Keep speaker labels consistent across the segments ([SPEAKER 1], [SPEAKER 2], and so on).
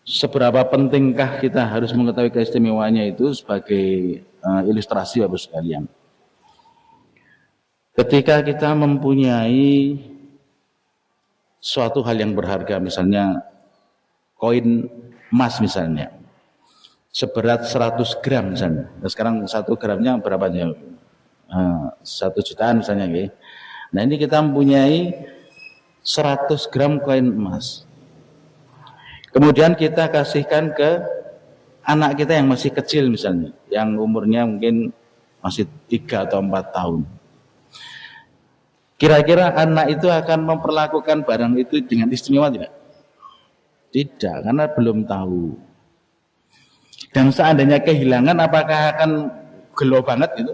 [SPEAKER 1] seberapa pentingkah kita harus mengetahui keistimewaannya itu sebagai ilustrasi Bapak sekalian. Ketika kita mempunyai suatu hal yang berharga, misalnya koin emas misalnya, seberat 100 gram misalnya. Nah, sekarang 1 gramnya berapa ya? 1 jutaan misalnya. Okay. Nah ini kita mempunyai 100 gram koin emas. Kemudian kita kasihkan ke anak kita yang masih kecil misalnya, yang umurnya mungkin masih 3 atau 4 tahun. Kira-kira anak itu akan memperlakukan barang itu dengan istimewa tidak? Tidak, karena belum tahu. Dan seandainya kehilangan, apakah akan gelo banget gitu?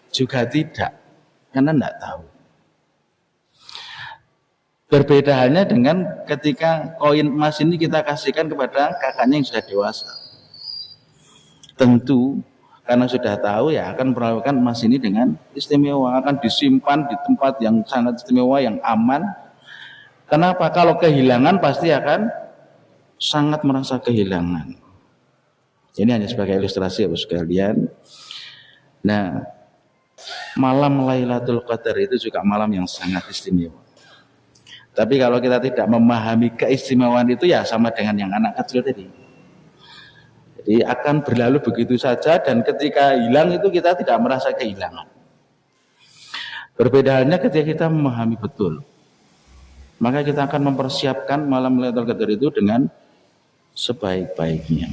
[SPEAKER 1] Juga tidak, karena tidak tahu. Berbeda halnya dengan ketika koin emas ini kita kasihkan kepada kakaknya yang sudah dewasa. Tentu karena sudah tahu ya akan memperlakukan emas ini dengan istimewa, akan disimpan di tempat yang sangat istimewa, yang aman. Kenapa? Kalau kehilangan pasti akan sangat merasa kehilangan. Ini hanya sebagai ilustrasi ya sekalian. Nah, malam Lailatul Qadar itu juga malam yang sangat istimewa. Tapi kalau kita tidak memahami keistimewaan itu ya sama dengan yang anak kecil tadi. Jadi akan berlalu begitu saja dan ketika hilang itu kita tidak merasa kehilangan. Berbeda halnya ketika kita memahami betul. Maka kita akan mempersiapkan malam Lailatul Qadar itu dengan sebaik-baiknya.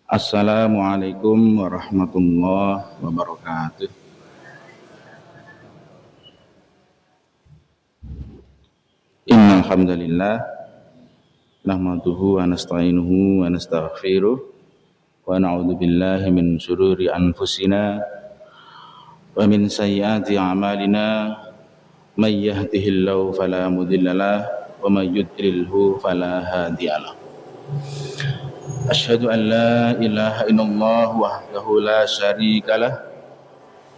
[SPEAKER 1] Assalamualaikum warahmatullahi wabarakatuh. Innal hamdalillah nahmaduhu wa nasta'inuhu wa nastaghfiruh wa na'udzu billahi min syururi anfusina wa min sayyiati a'malina may yahdihillahu fala mudhillalah wa may yudlilhu fala hadiyalah. Asyhadu an la ilaha illallah wahdahu la syarikalah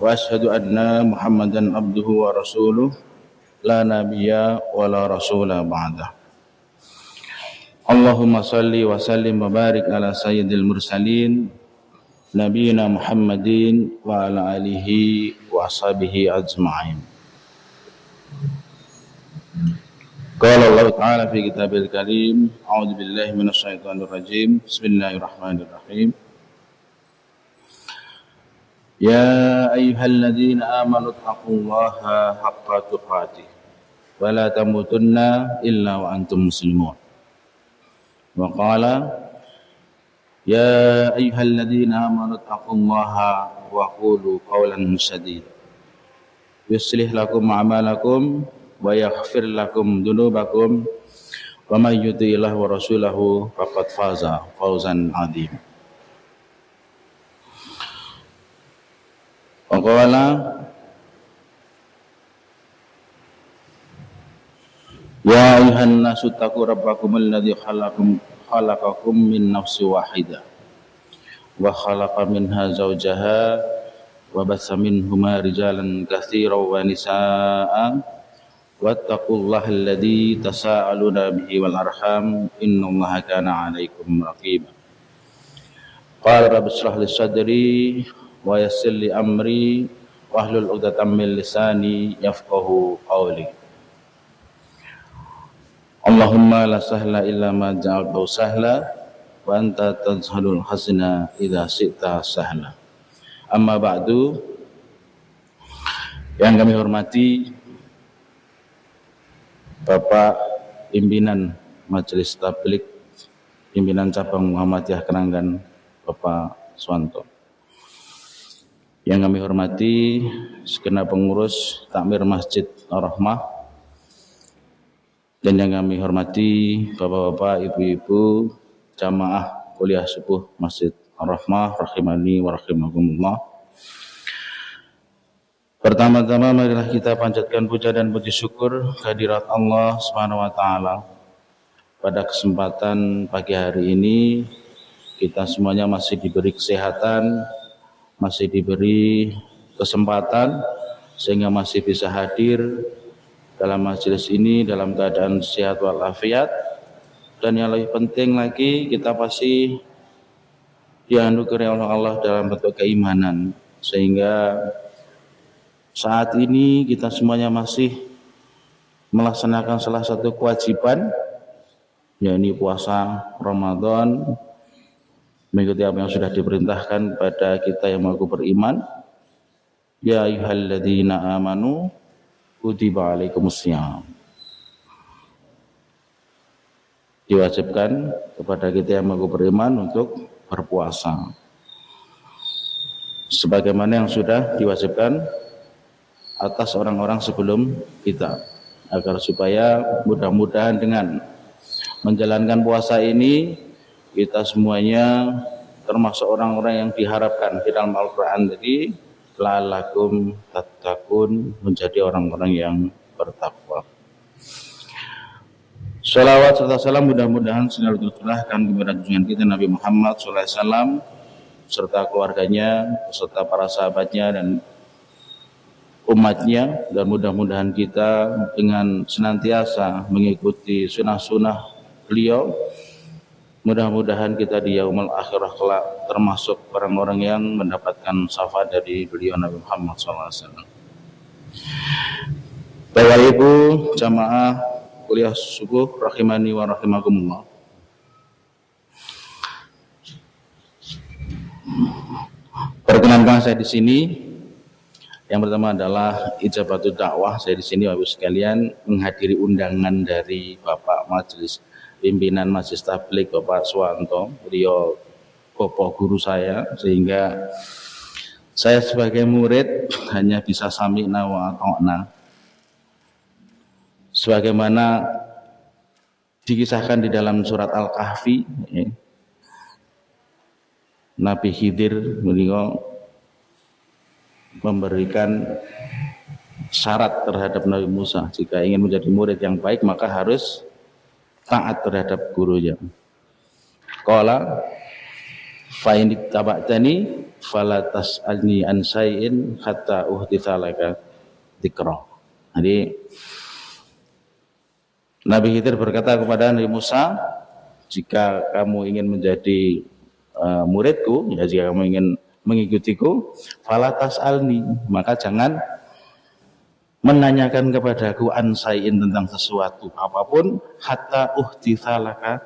[SPEAKER 1] wa asyhadu anna Muhammadan abduhu wa rasuluh la nabiyya wa la rasula ba'dah. Allahumma salli wa sallim wa barik ala sayyidil mursalin nabiyina Muhammadin wa ala alihi wa ashabihi ajma'in. Qala Allah Ta'ala fi kitabil karim, a'udzu billahi minasy syaithanir rajim. Bismillahirrahmanirrahim. Ya ayyuhalladzina amanu taqullaha haqqa tuqatih wa la tamutunna illa wa antum muslimun. Wa qala ya ayyuhalladzina amanu taqullaha wa qulu qawlan sadida yuslih lakum a'malakum wa yaghfir lakum dzunubakum wa may yuti'illah wa rasulahu faqad faza fawzan 'adzima. Wa qala ya ayuhan nasu taqu rabbakum alladzi khalaqakum min nafsin wahidah wa khalaqa minha zawjaha wa batsa minhuma rijalan katsiran wa nisaa'a wattaqullaha alladzi tasaaluna bihi wal arham innallaha kana 'alaikum raqiba. Qala rabbi shrah li sadri wa yassir li amri wahlul 'uqdatam min lisani yafqahu qawli. Allahumma la sahla illa ma ja'altahu sahla wa anta tajhalul hasna idza syi'ta sahla. Amma ba'du. Yang kami hormati Bapak Pimpinan Majelis Tabligh Pimpinan Cabang Muhammadiyah Kenangan Bapak Suwanto. Yang kami hormati segenap pengurus Takmir Masjid Ar-Rahmah. Dan yang kami hormati bapak-bapak, ibu-ibu, jamaah kuliah subuh Masjid Ar-Rahmah, rahimani wa rahimakumullah. Pertama-tama marilah kita panjatkan puja dan puji syukur kehadirat Allah Subhanahu wa taala. Pada kesempatan pagi hari ini kita semuanya masih diberi kesehatan, masih diberi kesempatan sehingga masih bisa hadir dalam majelis ini dalam keadaan sehat walafiat, Dan yang lebih penting lagi, kita pasti dianugerahi oleh Allah dalam bentuk keimanan, sehingga saat ini kita semuanya masih melaksanakan salah satu kewajiban, yakni puasa Ramadan, mengikuti apa yang sudah diperintahkan pada kita yang mengaku beriman. Ya ayyuhalladzina amanu kutiba alaikumussyam. Diwajibkan kepada kita yang mengaku beriman untuk berpuasa sebagaimana yang sudah diwajibkan atas orang-orang sebelum kita, agar supaya mudah-mudahan dengan menjalankan puasa ini kita semuanya termasuk orang-orang yang diharapkan di dalam Al-Quran tadi, la'allakum tattaqun, menjadi orang-orang yang bertakwa. Salawat serta salam mudah-mudahan selalu tercurahkan kepada junjungan kita Nabi Muhammad SAW serta keluarganya, serta para sahabatnya dan umatnya, dan mudah-mudahan kita dengan senantiasa mengikuti sunnah-sunnah beliau, mudah-mudahan kita di yaumul akhirah kelak termasuk orang-orang yang mendapatkan syafaat dari beliau Nabi Muhammad SAW. Bapak Ibu jamaah kuliah subuh rahimani wa rahimakumullah. Perkenankan saya di sini. Yang pertama adalah ijabatul dakwah. Saya di sini Bapak Ibu sekalian menghadiri undangan dari Bapak Majelis Pimpinan Majelis Tabligh Bapak Suwanto. Beliau bapak guru saya, sehingga saya sebagai murid hanya bisa sami'na wa ata'na. Sebagaimana dikisahkan di dalam surat Al-Kahfi, Nabi Khidir beliau memberikan syarat terhadap Nabi Musa, jika ingin menjadi murid yang baik maka harus taat terhadap gurunya. Qala fa in taba'tani fala tas'alni an syai'in hatta uhditsa laka dzikra. Jadi Nabi Khidir berkata kepada Nabi Musa, jika kamu ingin menjadi muridku, ya jika kamu ingin mengikutiku, fala tas'alni, maka jangan menanyakan kepadaku an syai'in, tentang sesuatu apapun, hatta uhditsa laka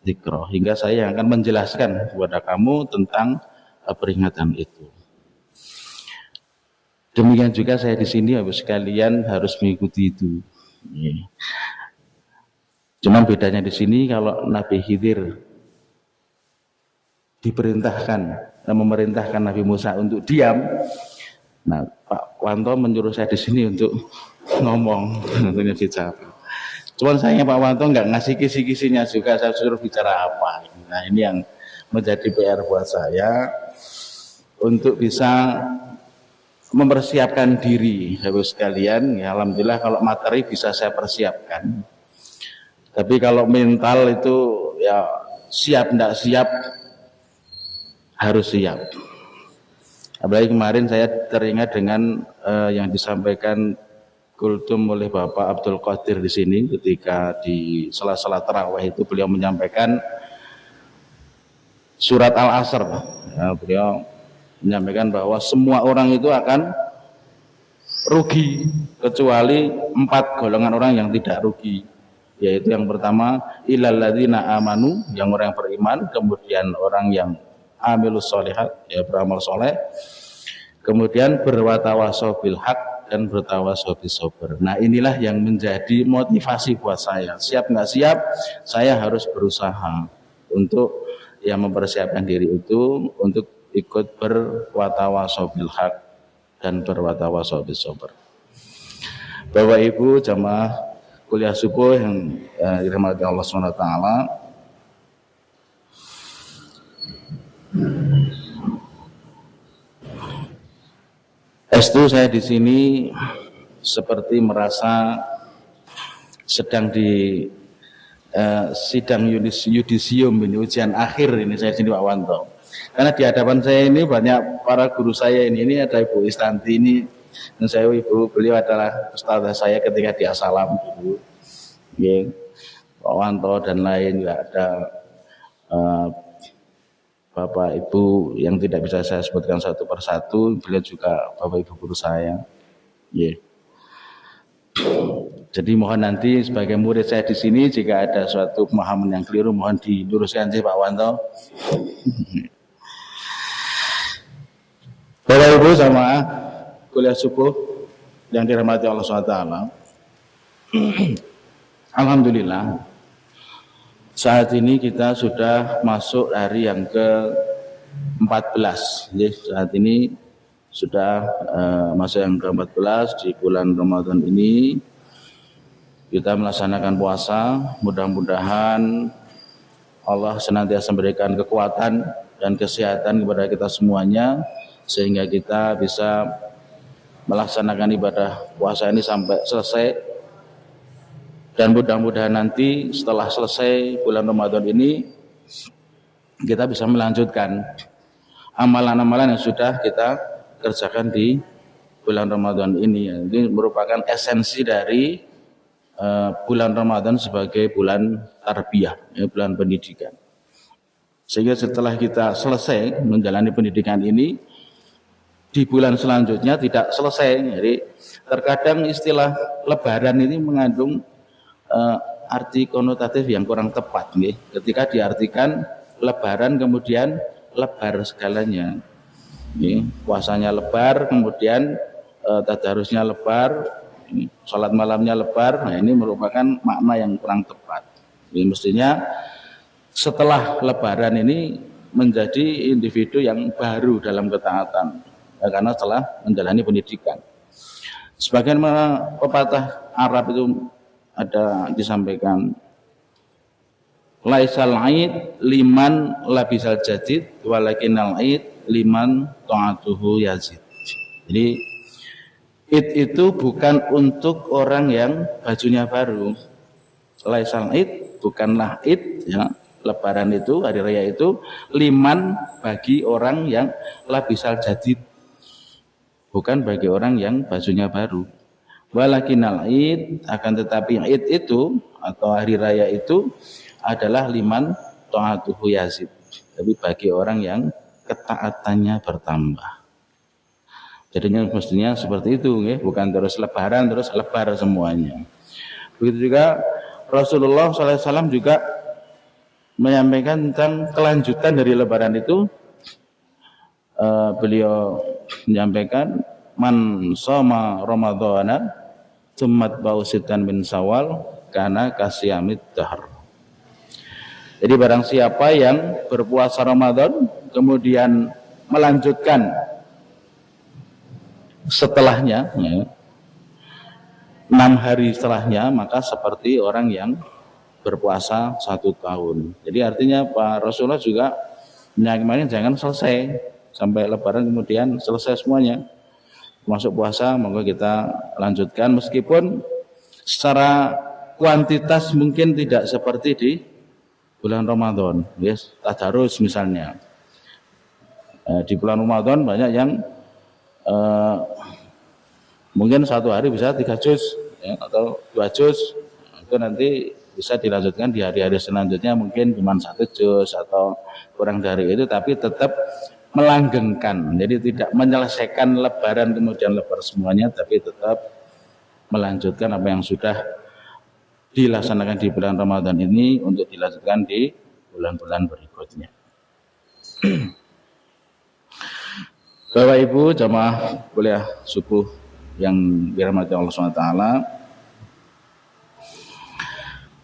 [SPEAKER 1] dzikra, hingga saya yang akan menjelaskan kepada kamu tentang peringatan itu. Demikian juga saya di sini Bapak sekalian harus mengikuti itu. Cuman bedanya di sini, kalau Nabi Khidir diperintahkan dan memerintahkan Nabi Musa untuk diam, nah Pak Wanto menyuruh saya di sini untuk ngomong, untuk bicara. Cuman sayangnya Pak Wanto nggak ngasih kisi-kisinya juga, saya suruh bicara apa. Nah ini yang menjadi PR buat saya untuk bisa mempersiapkan diri Bapak sekalian. Ya alhamdulillah kalau materi bisa saya persiapkan, tapi kalau mental itu ya siap ndak siap, harus siap. Apalagi kemarin saya teringat dengan yang disampaikan kultum oleh Bapak Abdul Qadir di sini, ketika di sela-sela tarawih itu beliau menyampaikan surat Al-Asr. Ya, beliau menyampaikan bahwa semua orang itu akan rugi kecuali 4 golongan orang yang tidak rugi, yaitu yang pertama illal ladzina amanu, yang orang yang beriman, kemudian orang yang amilus sholihat, ya beramal soleh, kemudian berwatawasau bil haq, dan bertawasau bis sabr. Nah inilah yang menjadi motivasi buat saya, siap nggak siap saya harus berusaha untuk ya mempersiapkan diri itu untuk ikut berwatawasau bil haq dan berwatawasau bis sabr. Bapak Ibu jamaah kuliah subuh yang dirahmati Allah SWT, Estu saya di sini seperti merasa sedang di sidang yudisium ini, ujian akhir ini saya di sini Pak Wanto. Karena di hadapan saya ini banyak para guru saya ini ada Ibu Istanti ini, dan saya beliau adalah ustazah saya ketika di Asalam dulu. Pak Wanto dan lain, juga ada Bapak Ibu yang tidak bisa saya sebutkan satu persatu, beliau juga Bapak Ibu guru saya. Yeah. Jadi mohon nanti sebagai murid saya di sini jika ada suatu pemahaman yang keliru mohon diluruskan sih Pak Wanto. Bapak Ibu sama kuliah subuh yang dirahmati Allah SWT. Alhamdulillah saat ini kita sudah masuk hari yang ke-14. Jadi saat ini sudah masuk yang ke-14 di bulan Ramadan ini. Kita melaksanakan puasa, mudah-mudahan Allah senantiasa memberikan kekuatan dan kesehatan kepada kita semuanya sehingga kita bisa melaksanakan ibadah puasa ini sampai selesai. Dan mudah-mudahan nanti setelah selesai bulan Ramadan ini kita bisa melanjutkan amalan-amalan yang sudah kita kerjakan di bulan Ramadan ini. Ini merupakan esensi dari bulan Ramadan sebagai bulan tarbiyah, bulan pendidikan. Sehingga setelah kita selesai menjalani pendidikan ini, di bulan selanjutnya tidak selesai. Jadi terkadang istilah lebaran ini mengandung arti konotatif yang kurang tepat nih. Ketika diartikan lebaran kemudian lebar segalanya. Nih, puasanya lebar, kemudian tadarusnya lebar, salat malamnya lebar. Nah, ini merupakan makna yang kurang tepat. Ini mestinya setelah lebaran ini menjadi individu yang baru dalam ketaatan, karena telah menjalani pendidikan. Sebagian pepatah Arab itu ada disampaikan, laisal aid liman labisal jadid walakinal aid liman ta'atuhu yazid. Jadi id itu bukan untuk orang yang bajunya baru. Laisal aid bukanlah id ya, lebaran itu, hari raya itu liman bagi orang yang labisal jadid, bukan bagi orang yang bajunya baru. Walakinal id, akan tetapi id itu atau hari raya itu adalah liman ta'atuhu yazid, tapi bagi orang yang ketaatannya bertambah. Jadinya mestinya seperti itu ya, bukan terus lebaran terus lebar semuanya. Begitu juga Rasulullah SAW juga menyampaikan tentang kelanjutan dari lebaran itu. Beliau menyampaikan man shoma ramadhana tsummat bausitan min sawal kana kasyamid dahr. Jadi barang siapa yang berpuasa Ramadan kemudian melanjutkan setelahnya ya, 6 hari setelahnya, maka seperti orang yang berpuasa 1 tahun. Jadi artinya Pak Rasulullah juga menyampaikan jangan selesai sampai lebaran kemudian selesai semuanya. Masuk puasa, monggo kita lanjutkan meskipun secara kuantitas mungkin tidak seperti di bulan Ramadan. Yes, tadarus misalnya. Di bulan Ramadan banyak yang mungkin 1 hari bisa 3 juz ya, atau 2 juz. Itu nanti bisa dilanjutkan di hari-hari selanjutnya mungkin cuma 1 juz atau kurang dari itu, tapi tetap melanggengkan. Jadi tidak menyelesaikan lebaran kemudian lebar semuanya, tapi tetap melanjutkan apa yang sudah dilaksanakan di bulan Ramadan ini untuk dilanjutkan di bulan-bulan berikutnya. Bapak Ibu jamaah kuliah subuh yang dirahmati Allah SWT,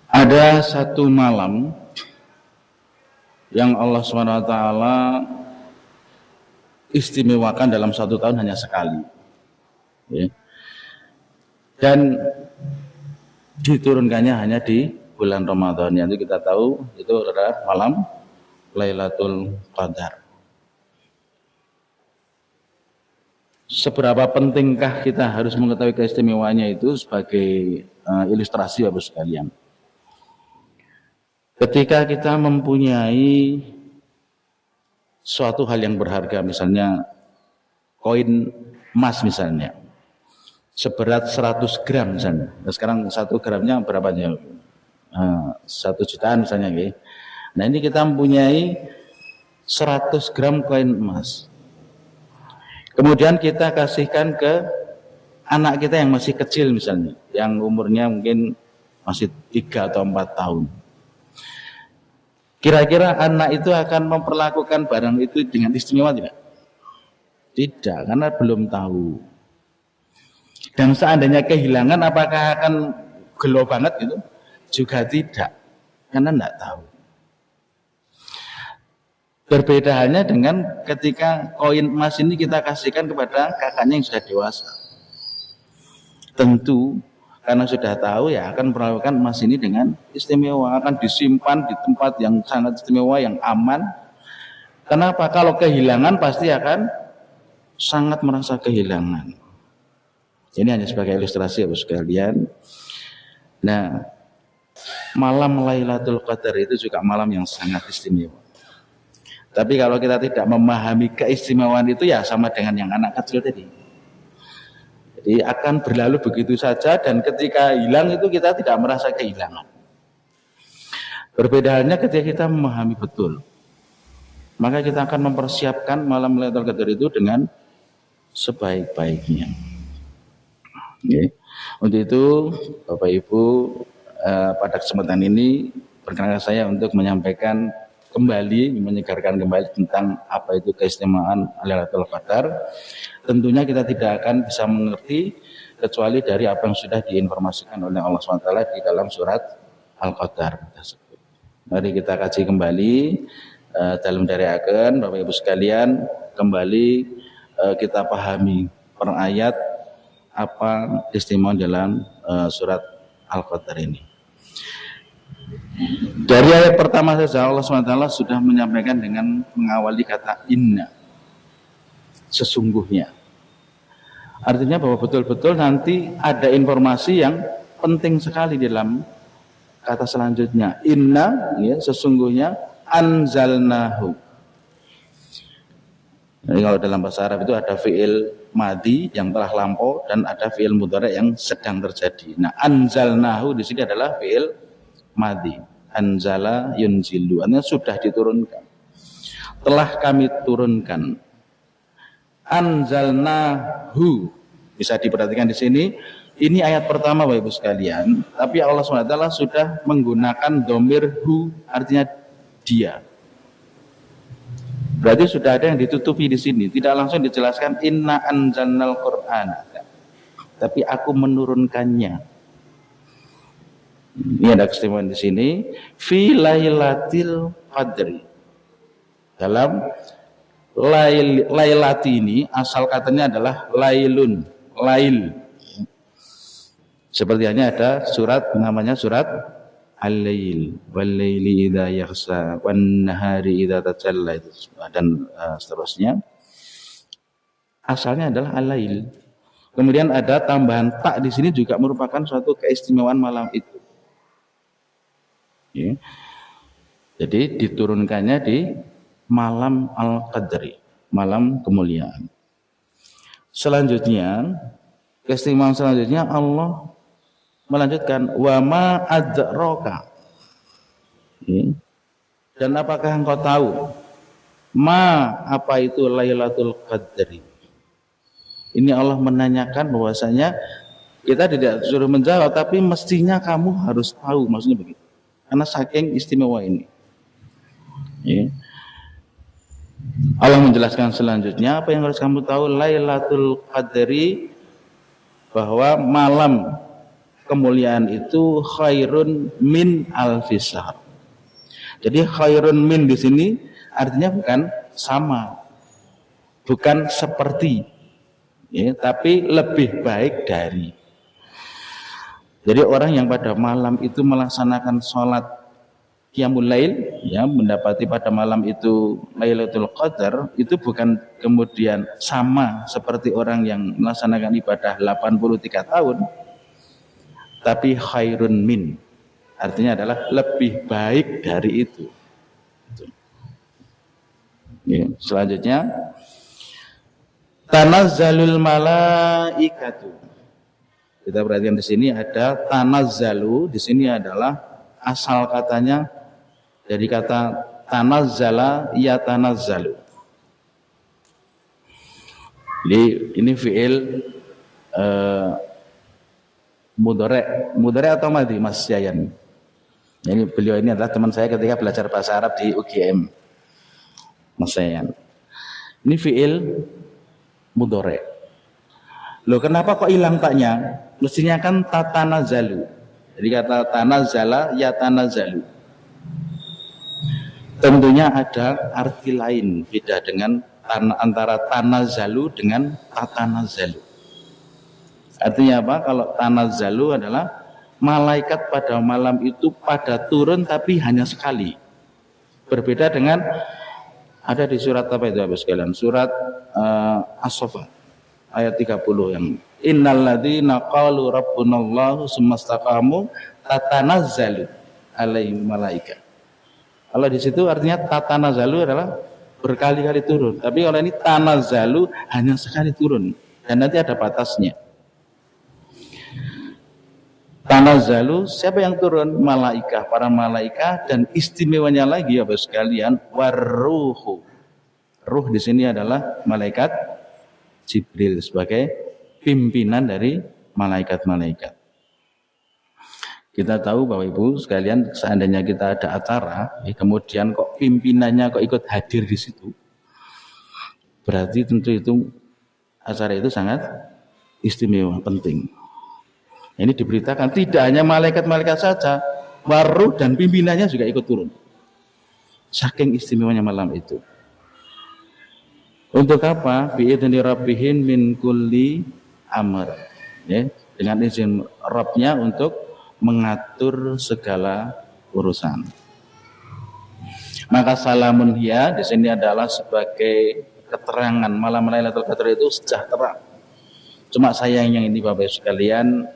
[SPEAKER 1] ada satu malam yang Allah SWT istimewakan dalam 1 tahun hanya sekali ya. Dan diturunkannya hanya di bulan Ramadan, yang itu kita tahu itu adalah malam Lailatul Qadar. Seberapa pentingkah kita harus mengetahui keistimewaannya itu sebagai ilustrasi Bapak sekalian. Ketika kita mempunyai suatu hal yang berharga, misalnya koin emas misalnya, seberat 100 gram misalnya. Nah, sekarang 1 gramnya berapa jauh? 1 jutaan misalnya. Nah ini kita mempunyai 100 gram koin emas. Kemudian kita kasihkan ke anak kita yang masih kecil misalnya, yang umurnya mungkin masih 3 atau 4 tahun. Kira-kira anak itu akan memperlakukan barang itu dengan istimewa tidak? Tidak, karena belum tahu. Dan seandainya kehilangan, apakah akan gelo banget gitu? Juga tidak, karena tidak tahu. Berbeda halnya dengan ketika koin emas ini kita kasihkan kepada kakaknya yang sudah dewasa. Tentu karena sudah tahu ya akan memperlakukan emas ini dengan istimewa, akan disimpan di tempat yang sangat istimewa, yang aman. Kenapa? Kalau kehilangan pasti akan sangat merasa kehilangan. Ini hanya sebagai ilustrasi ya sekalian. Nah, malam Lailatul Qadar itu juga malam yang sangat istimewa. Tapi kalau kita tidak memahami keistimewaan itu ya sama dengan yang anak kecil tadi. Jadi akan berlalu begitu saja dan ketika hilang itu kita tidak merasa kehilangan. Berbeda halnya ketika kita memahami betul. Maka kita akan mempersiapkan malam Lailatul Qadar itu dengan sebaik-baiknya. Okay. Untuk itu Bapak Ibu pada kesempatan ini perkenankan saya untuk menyampaikan kembali, menyegarkan kembali tentang apa itu keistimewaan Lailatul Qadar. Tentunya kita tidak akan bisa mengerti kecuali dari apa yang sudah diinformasikan oleh Allah SWT di dalam surat Al-Qadar. Mari kita kaji kembali dalam dariakan Bapak Ibu sekalian, kembali kita pahami per ayat apa istimewa dalam surat Al-Qadar ini. Dari ayat pertama saja Allah SWT sudah menyampaikan dengan mengawali kata inna, sesungguhnya. Artinya bahwa betul-betul nanti ada informasi yang penting sekali dalam kata selanjutnya. Inna, ya, sesungguhnya anzalnahu. Jadi kalau dalam bahasa Arab itu ada fi'il madhi yang telah lampau dan ada fi'il mudhari' yang sedang terjadi. Nah, anzalnahu di sini adalah fi'il madhi. Anzala yunzilu, artinya sudah diturunkan. Telah kami turunkan. Anzalnahu, bisa diperhatikan di sini. Ini ayat pertama Bapak Ibu sekalian, tapi Allah SWT sudah menggunakan dhamir hu, artinya dia. Berarti sudah ada yang ditutupi di sini, tidak langsung dijelaskan inna anzalnal Qur'an, tapi aku menurunkannya. Ini ada keistimewaan di sini, fi lailatil qadri. Dalam lailati ini asal katanya adalah lailun, lail. Seperti hanya ada surat namanya surat Al-Lail, wal-laili idza yaghsha, wan-nahari idza tajalla, dan seterusnya. Asalnya adalah Al-Lail. Kemudian ada tambahan tak di sini juga merupakan suatu keistimewaan malam itu. Ya. Jadi diturunkannya di malam Al-Qadri, malam kemuliaan. Selanjutnya, keistimewaan selanjutnya Allah melanjutkan wa ma adraka. Dan apakah engkau tahu ma apa itu Lailatul Qadri? Ini Allah menanyakan bahwasanya kita tidak disuruh menjawab, tapi mestinya kamu harus tahu, maksudnya begitu. Karena saking istimewa ini. Ya. Allah menjelaskan selanjutnya apa yang harus kamu tahu, Lailatul Qadri, bahwa malam kemuliaan itu khairun min alfisar. Jadi khairun min di sini artinya bukan sama, bukan seperti, ya, tapi lebih baik dari. Jadi orang yang pada malam itu melaksanakan sholat qiyamul lail, ya, mendapati pada malam itu Lailatul Qadar, itu bukan kemudian sama seperti orang yang melaksanakan ibadah 83 tahun, tapi khairun min, artinya adalah lebih baik dari itu. Ya, selanjutnya tanazzalul malaikatu. Kita perhatikan di sini ada tanazzalu, di sini adalah asal katanya dari kata tanazzala yatanazzalu. Jadi ini fi'il mudhari atau madhi Mas Yayan. Jadi beliau ini adalah teman saya ketika belajar bahasa Arab di UGM, Mas Yayan. Ini fi'il mudhari. Loh kenapa kok hilang taknya? Mestinya kan tatanazzalu. Jadi kata tanazzala yatanazzalu. Tentunya ada arti lain beda dengan antara tanazzalu dengan tatanazzalu. Artinya apa? Kalau tanazzalu adalah malaikat pada malam itu pada turun tapi hanya sekali. Berbeda dengan ada di surat apa itu Bapak sekalian? Surat As-Saffat ayat 30 yang innalladzina qalu rabbunallahu tsumastaqamu tatanazzalu alaihim malaika. Kalau di situ artinya tatanazzalu adalah berkali-kali turun. Tapi kalau ini tanazzalu hanya sekali turun dan nanti ada batasnya. Tanazzalu siapa yang turun? Malaikah, para malaikat, dan istimewanya lagi ya Bapak sekalian waruhu. Ruh di sini adalah malaikat Jibril sebagai pimpinan dari malaikat-malaikat. Kita tahu Bapak Ibu sekalian, seandainya kita ada acara, kemudian kok pimpinannya kok ikut hadir di situ, berarti tentu itu acara itu sangat istimewa, penting. Ini diberitakan tidak hanya malaikat-malaikat saja, waruh dan pimpinannya juga ikut turun. Saking istimewanya malam itu. Untuk apa? Bi'idzni rabbihim min kulli amr. Ya, dengan izin Rabbnya untuk mengatur segala urusan. Maka salamun hiya di sini adalah sebagai keterangan malam Lailatul Qadar itu sejahtera. Cuma sayangnya ini Bapak sekalian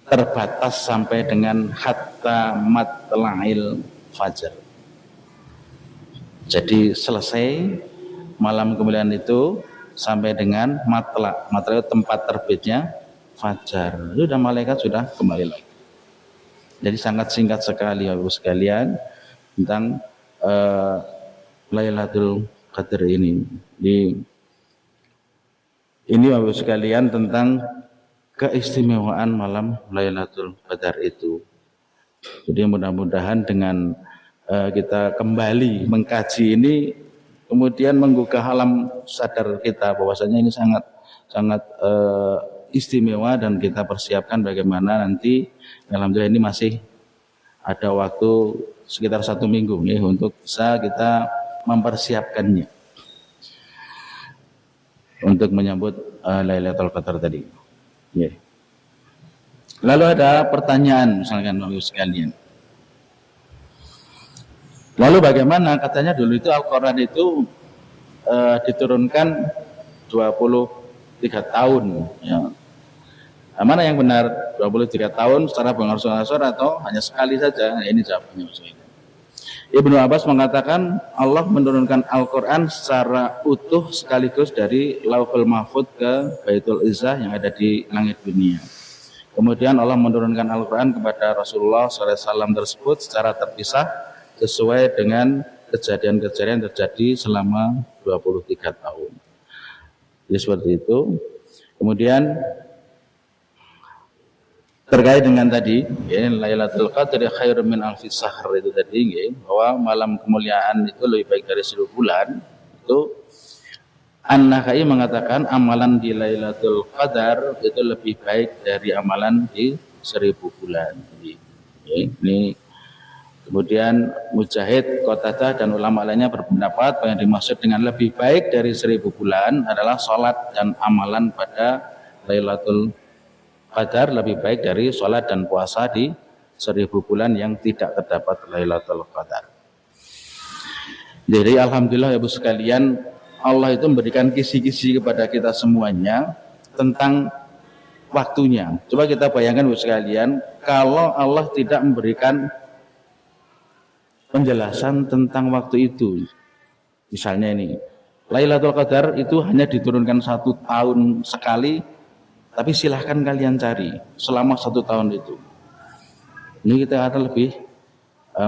[SPEAKER 1] terbatas sampai dengan hatta matla'il fajar. Jadi selesai malam kemuliaan itu sampai dengan matla itu tempat terbitnya fajar. Sudah malaikat sudah kembali lagi. Jadi sangat singkat sekali Bapak sekalian tentang Lailatul Qadar ini. Ini Bapak sekalian tentang keistimewaan malam Lailatul Qadar itu. Jadi mudah-mudahan dengan kita kembali mengkaji ini kemudian menggugah alam sadar kita bahwasanya ini sangat istimewa dan kita persiapkan bagaimana nanti. Alhamdulillah ini masih ada waktu sekitar 1 minggu ya, untuk bisa kita mempersiapkannya untuk menyambut Lailatul Qadar tadi. Ya. Lalu ada pertanyaan misalkan Bapak sekalian. Lalu bagaimana katanya dulu itu Al-Quran itu diturunkan 23 tahun ya. Mana yang benar 23 tahun secara pengaruh-pengaruh atau hanya sekali saja? Nah, ini jawabannya. Ibnu Abbas mengatakan Allah menurunkan Al-Quran secara utuh sekaligus dari Lauhul Mahfudz ke Baitul Izzah yang ada di langit dunia. Kemudian Allah menurunkan Al-Quran kepada Rasulullah SAW tersebut secara terpisah sesuai dengan kejadian-kejadian terjadi selama 23 tahun. Jadi seperti itu. Kemudian terkait dengan tadi ya, Lailatul Qadri khairun min alfi syahr itu tadi ya, bahwa malam kemuliaan itu lebih baik dari 1000 bulan. Itu An-Nakhai mengatakan amalan di Lailatul Qadar itu lebih baik dari amalan di 1000 bulan. Jadi, ya, ini kemudian Mujahid, Qatadah dan ulama lainnya berpendapat bahwa yang dimaksud dengan lebih baik dari 1000 bulan adalah salat dan amalan pada Lailatul Qadar lebih baik dari sholat dan puasa di 1000 bulan yang tidak terdapat Lailatul Qadar. Jadi alhamdulillah ya Bu sekalian, Allah itu memberikan kisi-kisi kepada kita semuanya tentang waktunya. Coba kita bayangkan Bu sekalian, kalau Allah tidak memberikan penjelasan tentang waktu itu. Misalnya ini, Lailatul Qadar itu hanya diturunkan 1 tahun sekali. Tapi silahkan kalian cari selama 1 tahun itu. Ini kita akan lebih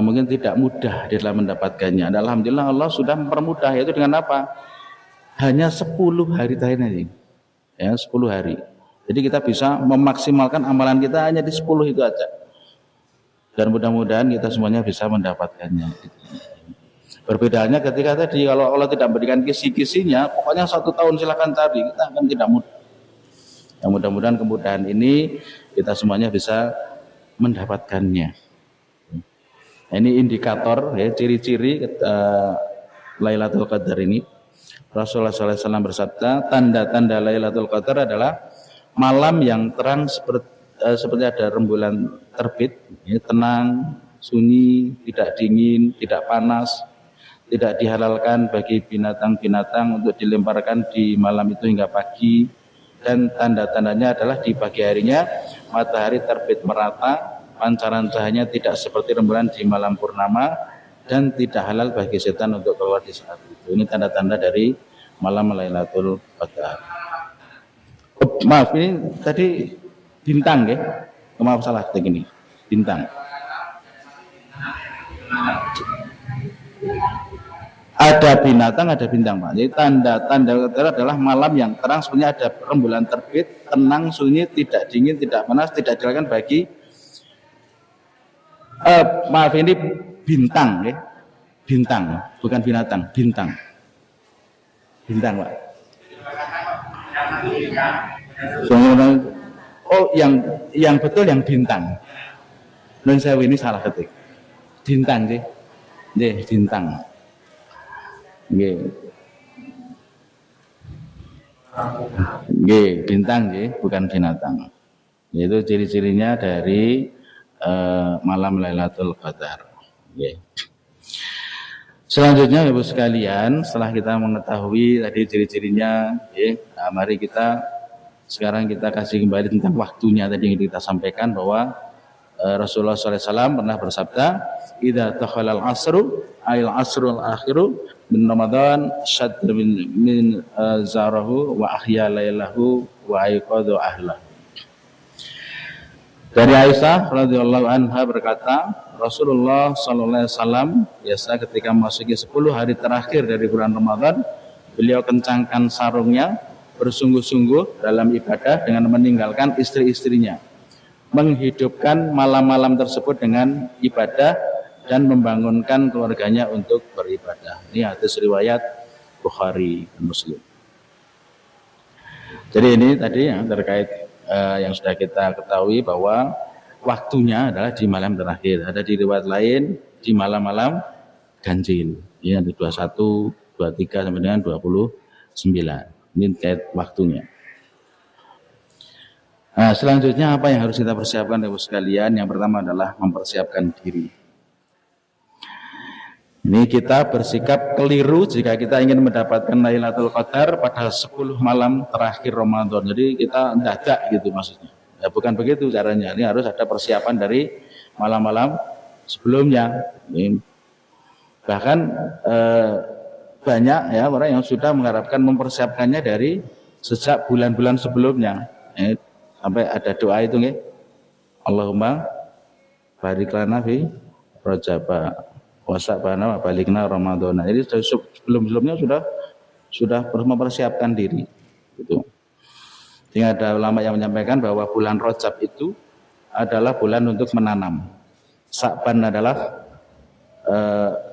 [SPEAKER 1] mungkin tidak mudah di dalam mendapatkannya. Dan alhamdulillah Allah sudah mempermudah, yaitu dengan apa? Hanya 10 hari terakhir ini. Ya, 10 hari. Jadi kita bisa memaksimalkan amalan kita hanya di 10 itu aja. Dan mudah-mudahan kita semuanya bisa mendapatkannya. Perbedaannya ketika tadi kalau Allah tidak memberikan kisi-kisinya, pokoknya 1 tahun silakan cari, kita akan tidak mudah. Yang mudah-mudahan kemudahan ini kita semuanya bisa mendapatkannya. Nah, ini indikator, ya, ciri-ciri Lailatul Qadar ini. Rasulullah SAW bersabda, tanda-tanda Lailatul Qadar adalah malam yang terang seperti ada rembulan terbit, ya, tenang, sunyi, tidak dingin, tidak panas, tidak dihalalkan bagi binatang-binatang untuk dilemparkan di malam itu hingga pagi. Dan tanda-tandanya adalah di pagi harinya matahari terbit merata, pancaran cahayanya tidak seperti rembulan di malam purnama, dan tidak halal bagi setan untuk keluar di saat itu. Ini tanda-tanda dari malam Lailatul Qadar. Maaf, ini tadi bintang, ya. Maaf, salah begini. Bintang. Ada binatang, ada bintang, Pak. Jadi tanda-tanda Qadar adalah malam yang terang, sebenarnya ada rembulan terbit, tenang, sunyi, tidak dingin, tidak panas, tidak dihalalkan bagi maaf, ini bintang, ya. Bintang, bukan binatang, bintang. Bintang, Pak. Oh, yang betul yang bintang. Non saya ini salah ketik. Bintang, sih. Nggih, bintang. Nggih. Nggih, bintang nggih, bukan binatang. Yaitu ciri-cirinya dari malam Lailatul Qadar. Nggih. Selanjutnya Ibu sekalian, setelah kita mengetahui tadi ciri-cirinya, nah, mari sekarang kita kasih kembali tentang waktunya tadi yang kita sampaikan bahwa Rasulullah SAW pernah bersabda, "Idza takhalal asru, ayil asrul akhiru min Ramadan syadda min zarahu wa ahya lailahu wa ayqadha ahlahu." Dari Aisyah radhiyallahu anha berkata, Rasulullah sallallahu alaihi wasallam biasa ketika memasuki 10 hari terakhir dari bulan Ramadan, beliau kencangkan sarungnya, bersungguh-sungguh dalam ibadah dengan meninggalkan istri-istrinya, menghidupkan malam-malam tersebut dengan ibadah dan membangunkan keluarganya untuk beribadah. Ini hadis riwayat Bukhari dan Muslim. Jadi ini tadi yang terkait yang sudah kita ketahui bahwa waktunya adalah di malam terakhir. Ada di riwayat lain di malam-malam ganjil. Ini ada 21, 23 sampai dengan 29. Ini terkait waktunya. Nah, selanjutnya apa yang harus kita persiapkan Ibu sekalian? Yang pertama adalah mempersiapkan diri. Ini kita bersikap keliru jika kita ingin mendapatkan Lailatul Qadar pada 10 malam terakhir Ramadan. Jadi kita dadak gitu maksudnya. Ya bukan begitu caranya. Ini harus ada persiapan dari malam-malam sebelumnya. Ini. Bahkan banyak ya orang yang sudah mengharapkan mempersiapkannya dari sejak bulan-bulan sebelumnya. Sampai ada doa itu nggih. Allahumma barik lana fi Rajab wasabana wa balikna Ramadan. Jadi sebelum-sebelumnya sudah mempersiapkan diri gitu. Sehingga ada ulama yang menyampaikan bahwa bulan Rajab itu adalah bulan untuk menanam. Sa'ban adalah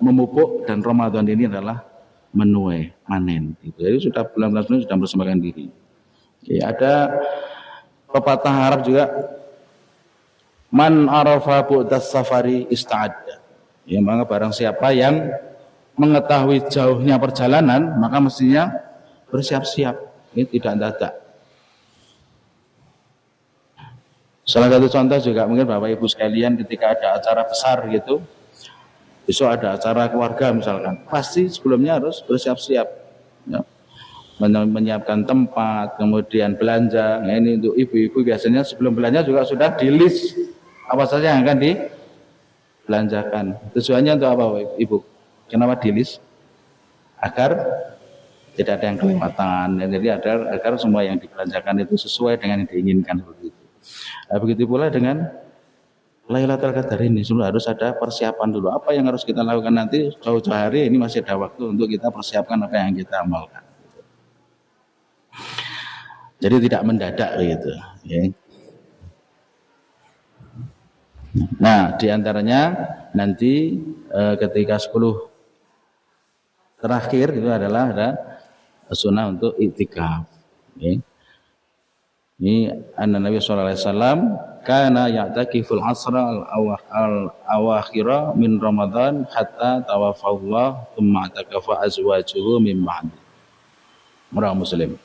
[SPEAKER 1] memupuk dan Ramadan ini adalah menuai, manen gitu. Jadi sudah bulan-bulan sebelumnya sudah mempersiapkan diri. Ya, ada pepatah Arab juga, man arafa bu'das safari ista'adda. Ya, maka barang siapa yang mengetahui jauhnya perjalanan, maka mestinya bersiap-siap, ini tidak dadak. Salah satu contoh juga mungkin Bapak Ibu sekalian ketika ada acara besar gitu, besok ada acara keluarga misalkan, pasti sebelumnya harus bersiap-siap, ya. Menyiapkan tempat, kemudian belanja. Nah, ini untuk ibu-ibu biasanya sebelum belanja juga sudah di list apa saja yang akan dibelanjakan. Tujuannya untuk apa Ibu? Kenapa di list? Agar tidak ada yang kelewatan. Jadi agar semua yang dibelanjakan itu sesuai dengan yang diinginkan seperti itu. Nah, begitu pula dengan Lailatul Qadar ini sudah harus ada persiapan dulu. Apa yang harus kita lakukan nanti jauh-jauh hari ini masih ada waktu untuk kita persiapkan apa yang kita amalkan. Jadi tidak mendadak gitu. Ya. Nah, diantaranya nanti ketika 10 terakhir itu adalah ada sunnah untuk iktikaf. Ya. Ini Nabi sallallahu alaihi wasallam kana ya'takiful asra al-awakhira min Ramadan hatta tawaffallah thumma atakafa azwajuhu min ba'd. Rawahu Muslim.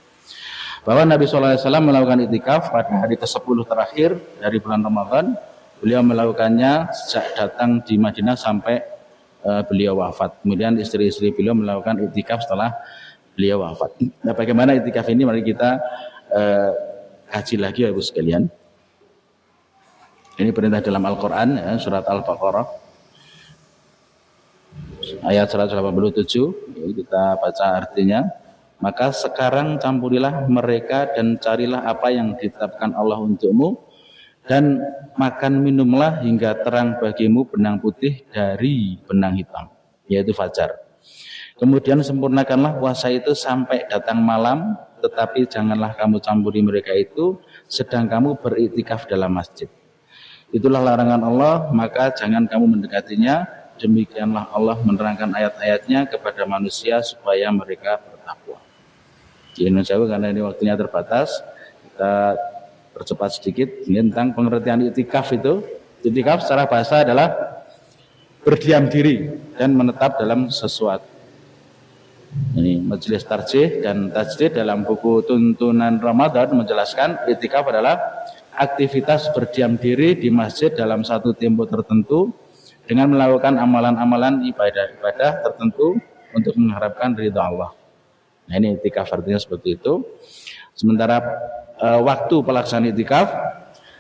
[SPEAKER 1] Bahwa Nabi sallallahu alaihi wasallam melakukan iktikaf pada hari ke-10 terakhir dari bulan Ramadan. Beliau melakukannya sejak datang di Madinah sampai beliau wafat. Kemudian istri-istri beliau melakukan iktikaf setelah beliau wafat. Nah, bagaimana iktikaf ini? Mari kita kaji lagi Ibu sekalian. Ini perintah dalam Al-Quran ya, surat Al-Baqarah ayat 187. Kita baca artinya. Maka sekarang campurilah mereka dan carilah apa yang ditetapkan Allah untukmu, dan makan minumlah hingga terang bagimu benang putih dari benang hitam, yaitu fajar. Kemudian sempurnakanlah puasa itu sampai datang malam, tetapi janganlah kamu campuri mereka itu sedang kamu beriktikaf dalam masjid. Itulah larangan Allah, maka jangan kamu mendekatinya. Demikianlah Allah menerangkan ayat-ayatnya kepada manusia supaya mereka bertakwa. Di Indonesia karena ini waktunya terbatas, kita percepat sedikit ini tentang pengertian iktikaf itu. Iktikaf secara bahasa adalah berdiam diri dan menetap dalam sesuatu. Ini Majelis Tarjih dan Tajdid dalam buku Tuntunan Ramadan menjelaskan iktikaf adalah aktivitas berdiam diri di masjid dalam satu tempo tertentu dengan melakukan amalan-amalan ibadah-ibadah tertentu untuk mengharapkan ridha Allah. Nah, ini iktikaf artinya seperti itu. Sementara waktu pelaksanaan iktikaf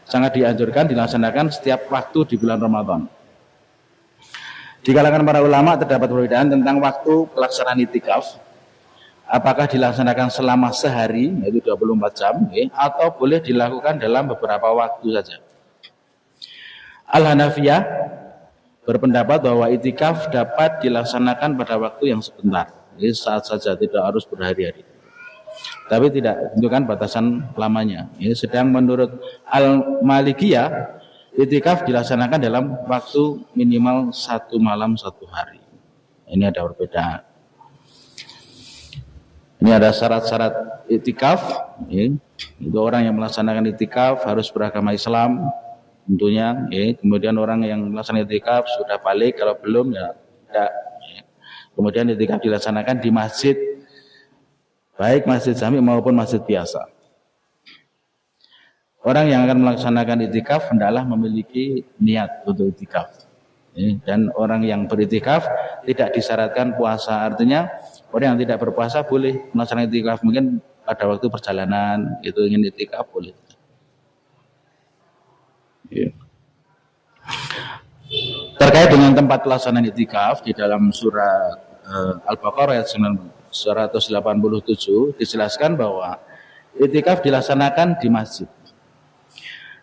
[SPEAKER 1] sangat dianjurkan dilaksanakan setiap waktu di bulan Ramadan. Di kalangan para ulama terdapat perbedaan tentang waktu pelaksanaan iktikaf. Apakah dilaksanakan selama sehari, yaitu 24 jam, atau boleh dilakukan dalam beberapa waktu saja. Al-Hanafiyah berpendapat bahwa iktikaf dapat dilaksanakan pada waktu yang sebentar, saat saja, tidak harus berhari-hari. Tapi tidak tentukan batasan lamanya. Sedang menurut Al-Malikiyah, iktikaf dilaksanakan dalam waktu minimal 1 malam 1 hari. Ini ada perbedaan. Ini ada syarat-syarat iktikaf. Itu orang yang melaksanakan iktikaf harus beragama Islam tentunya. Kemudian orang yang melaksanakan iktikaf sudah balik, kalau belum ya tidak. Kemudian iktikaf dilaksanakan di masjid, baik masjid jami maupun masjid biasa. Orang yang akan melaksanakan iktikaf hendaklah memiliki niat untuk iktikaf. Dan orang yang beriktikaf tidak disyaratkan puasa. Artinya orang yang tidak berpuasa boleh melaksanakan iktikaf. Mungkin pada waktu perjalanan itu ingin iktikaf boleh. Terkait dengan tempat pelaksanaan iktikaf di dalam surat Al-Baqarah ayat 187 dijelaskan bahwa iktikaf dilaksanakan di masjid.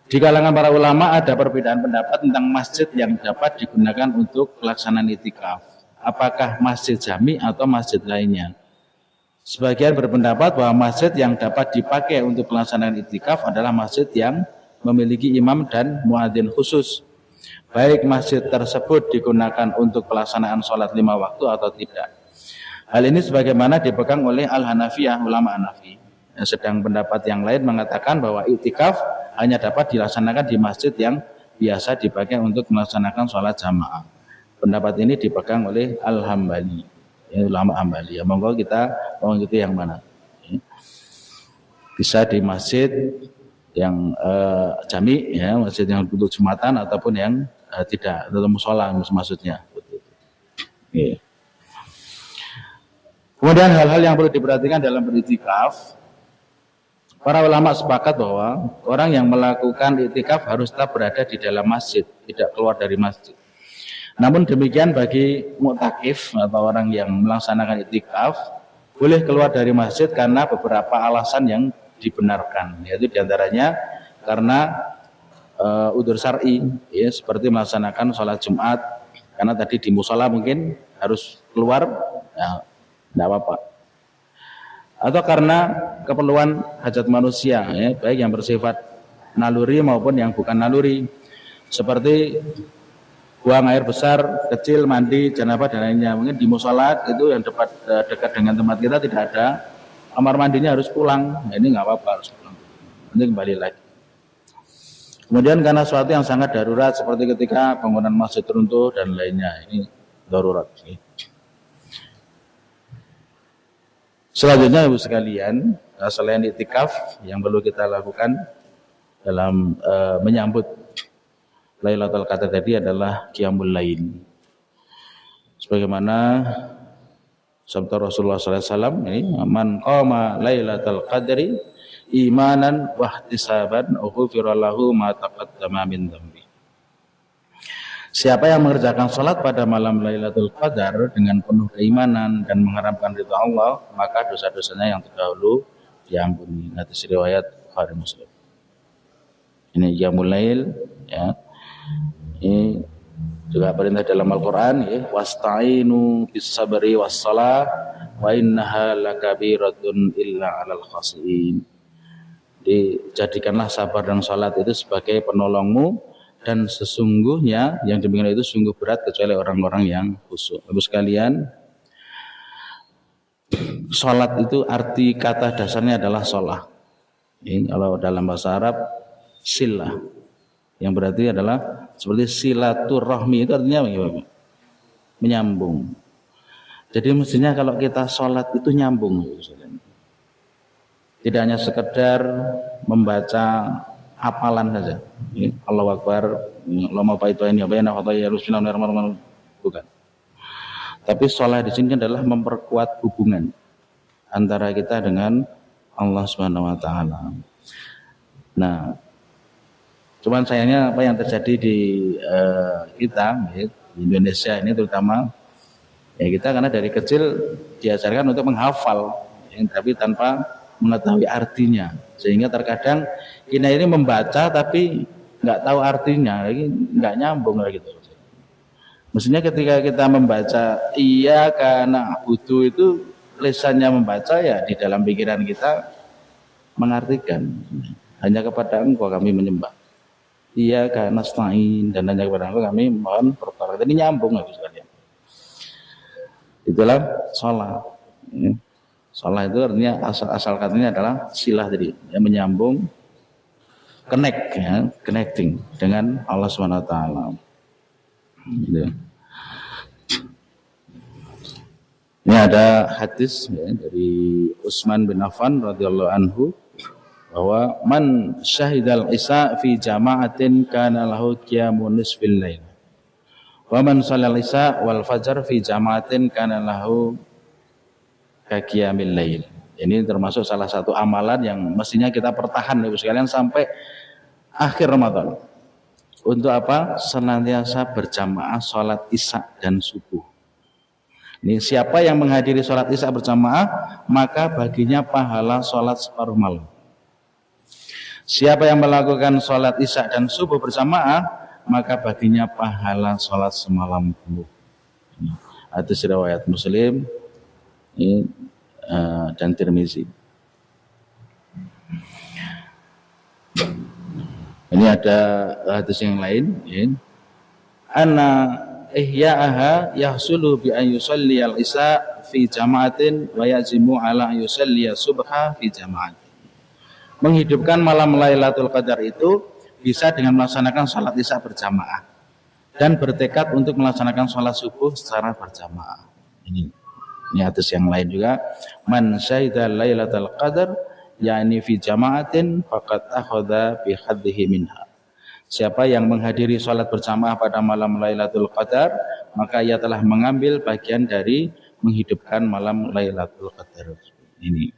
[SPEAKER 1] Di kalangan para ulama ada perbedaan pendapat tentang masjid yang dapat digunakan untuk pelaksanaan iktikaf. Apakah masjid jami atau masjid lainnya? Sebagian berpendapat bahwa masjid yang dapat dipakai untuk pelaksanaan iktikaf adalah masjid yang memiliki imam dan muadzin khusus. Baik masjid tersebut digunakan untuk pelaksanaan sholat 5 waktu atau tidak. Hal ini sebagaimana dipegang oleh Al-Hanafiyah, ulama Hanafi. Sedang pendapat yang lain mengatakan bahwa iktikaf hanya dapat dilaksanakan di masjid yang biasa dipakai untuk melaksanakan sholat jamaah. Pendapat ini dipegang oleh Al-Hambali, ulama Hambali. Ya, monggo kita mengikuti yang mana. Bisa di masjid yang jami, ya, masjid yang untuk jumatan ataupun yang tidak, atau musola maksudnya. Ya. Kemudian hal-hal yang perlu diperhatikan dalam beriktikaf. Para ulama sepakat bahwa orang yang melakukan iktikaf harus tetap berada di dalam masjid, tidak keluar dari masjid. Namun demikian bagi mu'takif atau orang yang melaksanakan iktikaf boleh keluar dari masjid karena beberapa alasan yang dibenarkan, yaitu diantaranya karena udzur syar'i, ya, seperti melaksanakan sholat Jumat, karena tadi di musola mungkin harus keluar, ya, tidak apa-apa. Atau karena keperluan hajat manusia, ya, baik yang bersifat naluri maupun yang bukan naluri, seperti buang air besar, kecil, mandi, janabah dan lainnya. Mungkin di musola itu yang dekat dengan tempat kita tidak ada kamar mandinya, harus pulang. Nah, ini nggak apa-apa, harus pulang. Nanti kembali lagi. Kemudian karena sesuatu yang sangat darurat seperti ketika bangunan masjid runtuh dan lainnya, ini darurat. Selanjutnya Ibu sekalian, selain iktikaf yang perlu kita lakukan dalam menyambut Lailatul Qadar tadi adalah qiyamul lail. Sebagaimana sabda Rasulullah SAW, ini man qama Lailatul Qadri imanan wahtisaban ughfira lahu ma taqaddama min dhanbi. Siapa yang mengerjakan salat pada malam Lailatul Qadar dengan penuh keimanan dan mengharapkan ridha Allah, maka dosa-dosanya yang terdahulu diampuni. Hadis riwayat Bukhari Muslim. Ini qiyamul lail, ya. Ini juga perintah dalam Al-Qur'an, ya, wasta'inu bis sabri was shalah wa innaha lakabiratun illa 'alal khashiin. Dijadikanlah sabar dan salat itu sebagai penolongmu, dan sesungguhnya yang demikian itu sungguh berat kecuali orang-orang yang khusyuk. Ibu sekalian, salat itu arti kata dasarnya adalah shalah. Ini kalau dalam bahasa Arab silah, yang berarti adalah seperti silaturahmi, itu artinya bagaimana? Menyambung. Jadi mestinya kalau kita salat itu nyambung. Tidak hanya sekedar membaca hafalan saja. Allahu Akbar, Allahumma baitwaini wa baina khataaya rusminan, bukan. Tapi sholat di sini adalah memperkuat hubungan antara kita dengan Allah Subhanahu wa taala. Nah, cuman sayangnya apa yang terjadi di kita, di Indonesia ini terutama, ya kita karena dari kecil diajarkan untuk menghafal, ya, tapi tanpa mengetahui artinya, sehingga terkadang kita ini membaca tapi nggak tahu artinya, lagi nggak nyambung lagi gitu. Mestinya ketika kita membaca iya karena butuh itu lisannya membaca, ya di dalam pikiran kita mengartikan hanya kepada Engkau kami menyembah, iya karena nasta'in, dan hanya kepada Engkau kami mohon pertolongan. Ini nyambung habis sekalian. Itulah sholat. Sholat itu artinya asal katanya adalah silah tadi, yang menyambung, connect, ya, connecting dengan Allah Subhanahu wa taala. Gitu. Ini ada hadis, ya, dari Utsman bin Affan radhiyallahu anhu bahwa man syahidal isya fi jama'atin kana lahu qiyamun nisfil lail. Wa man shallal isya wal fajar fi jama'atin kana lahu qiyamil lail. Ini termasuk salah satu amalan yang mestinya kita pertahan Ibu sekalian sampai akhir Ramadan. Untuk apa? Senantiasa berjamaah sholat isya dan subuh. Ini siapa yang menghadiri sholat isya berjamaah, maka baginya pahala sholat separuh malam. Siapa yang melakukan sholat isya dan subuh berjamaah, maka baginya pahala sholat semalam penuh. Hadis riwayat Muslim dan Tirmizi. Ini ada hadis yang lain, ya. Anna ihya'aha yahsulu bi an yusalli al-isya fi jama'atin wa yazimu ala an yusalli subha fi jama'atin. Menghidupkan malam Lailatul Qadar itu bisa dengan melaksanakan salat isya berjamaah dan bertekad untuk melaksanakan salat subuh secara berjamaah. Ini hadis yang lain juga, man syahida Lailatul Qadar yakni fi jama'atin faqad akhadha bi hadhihi minha. Siapa yang menghadiri salat berjamaah pada malam Lailatul Qadar, maka ia telah mengambil bagian dari menghidupkan malam Lailatul Qadar ini.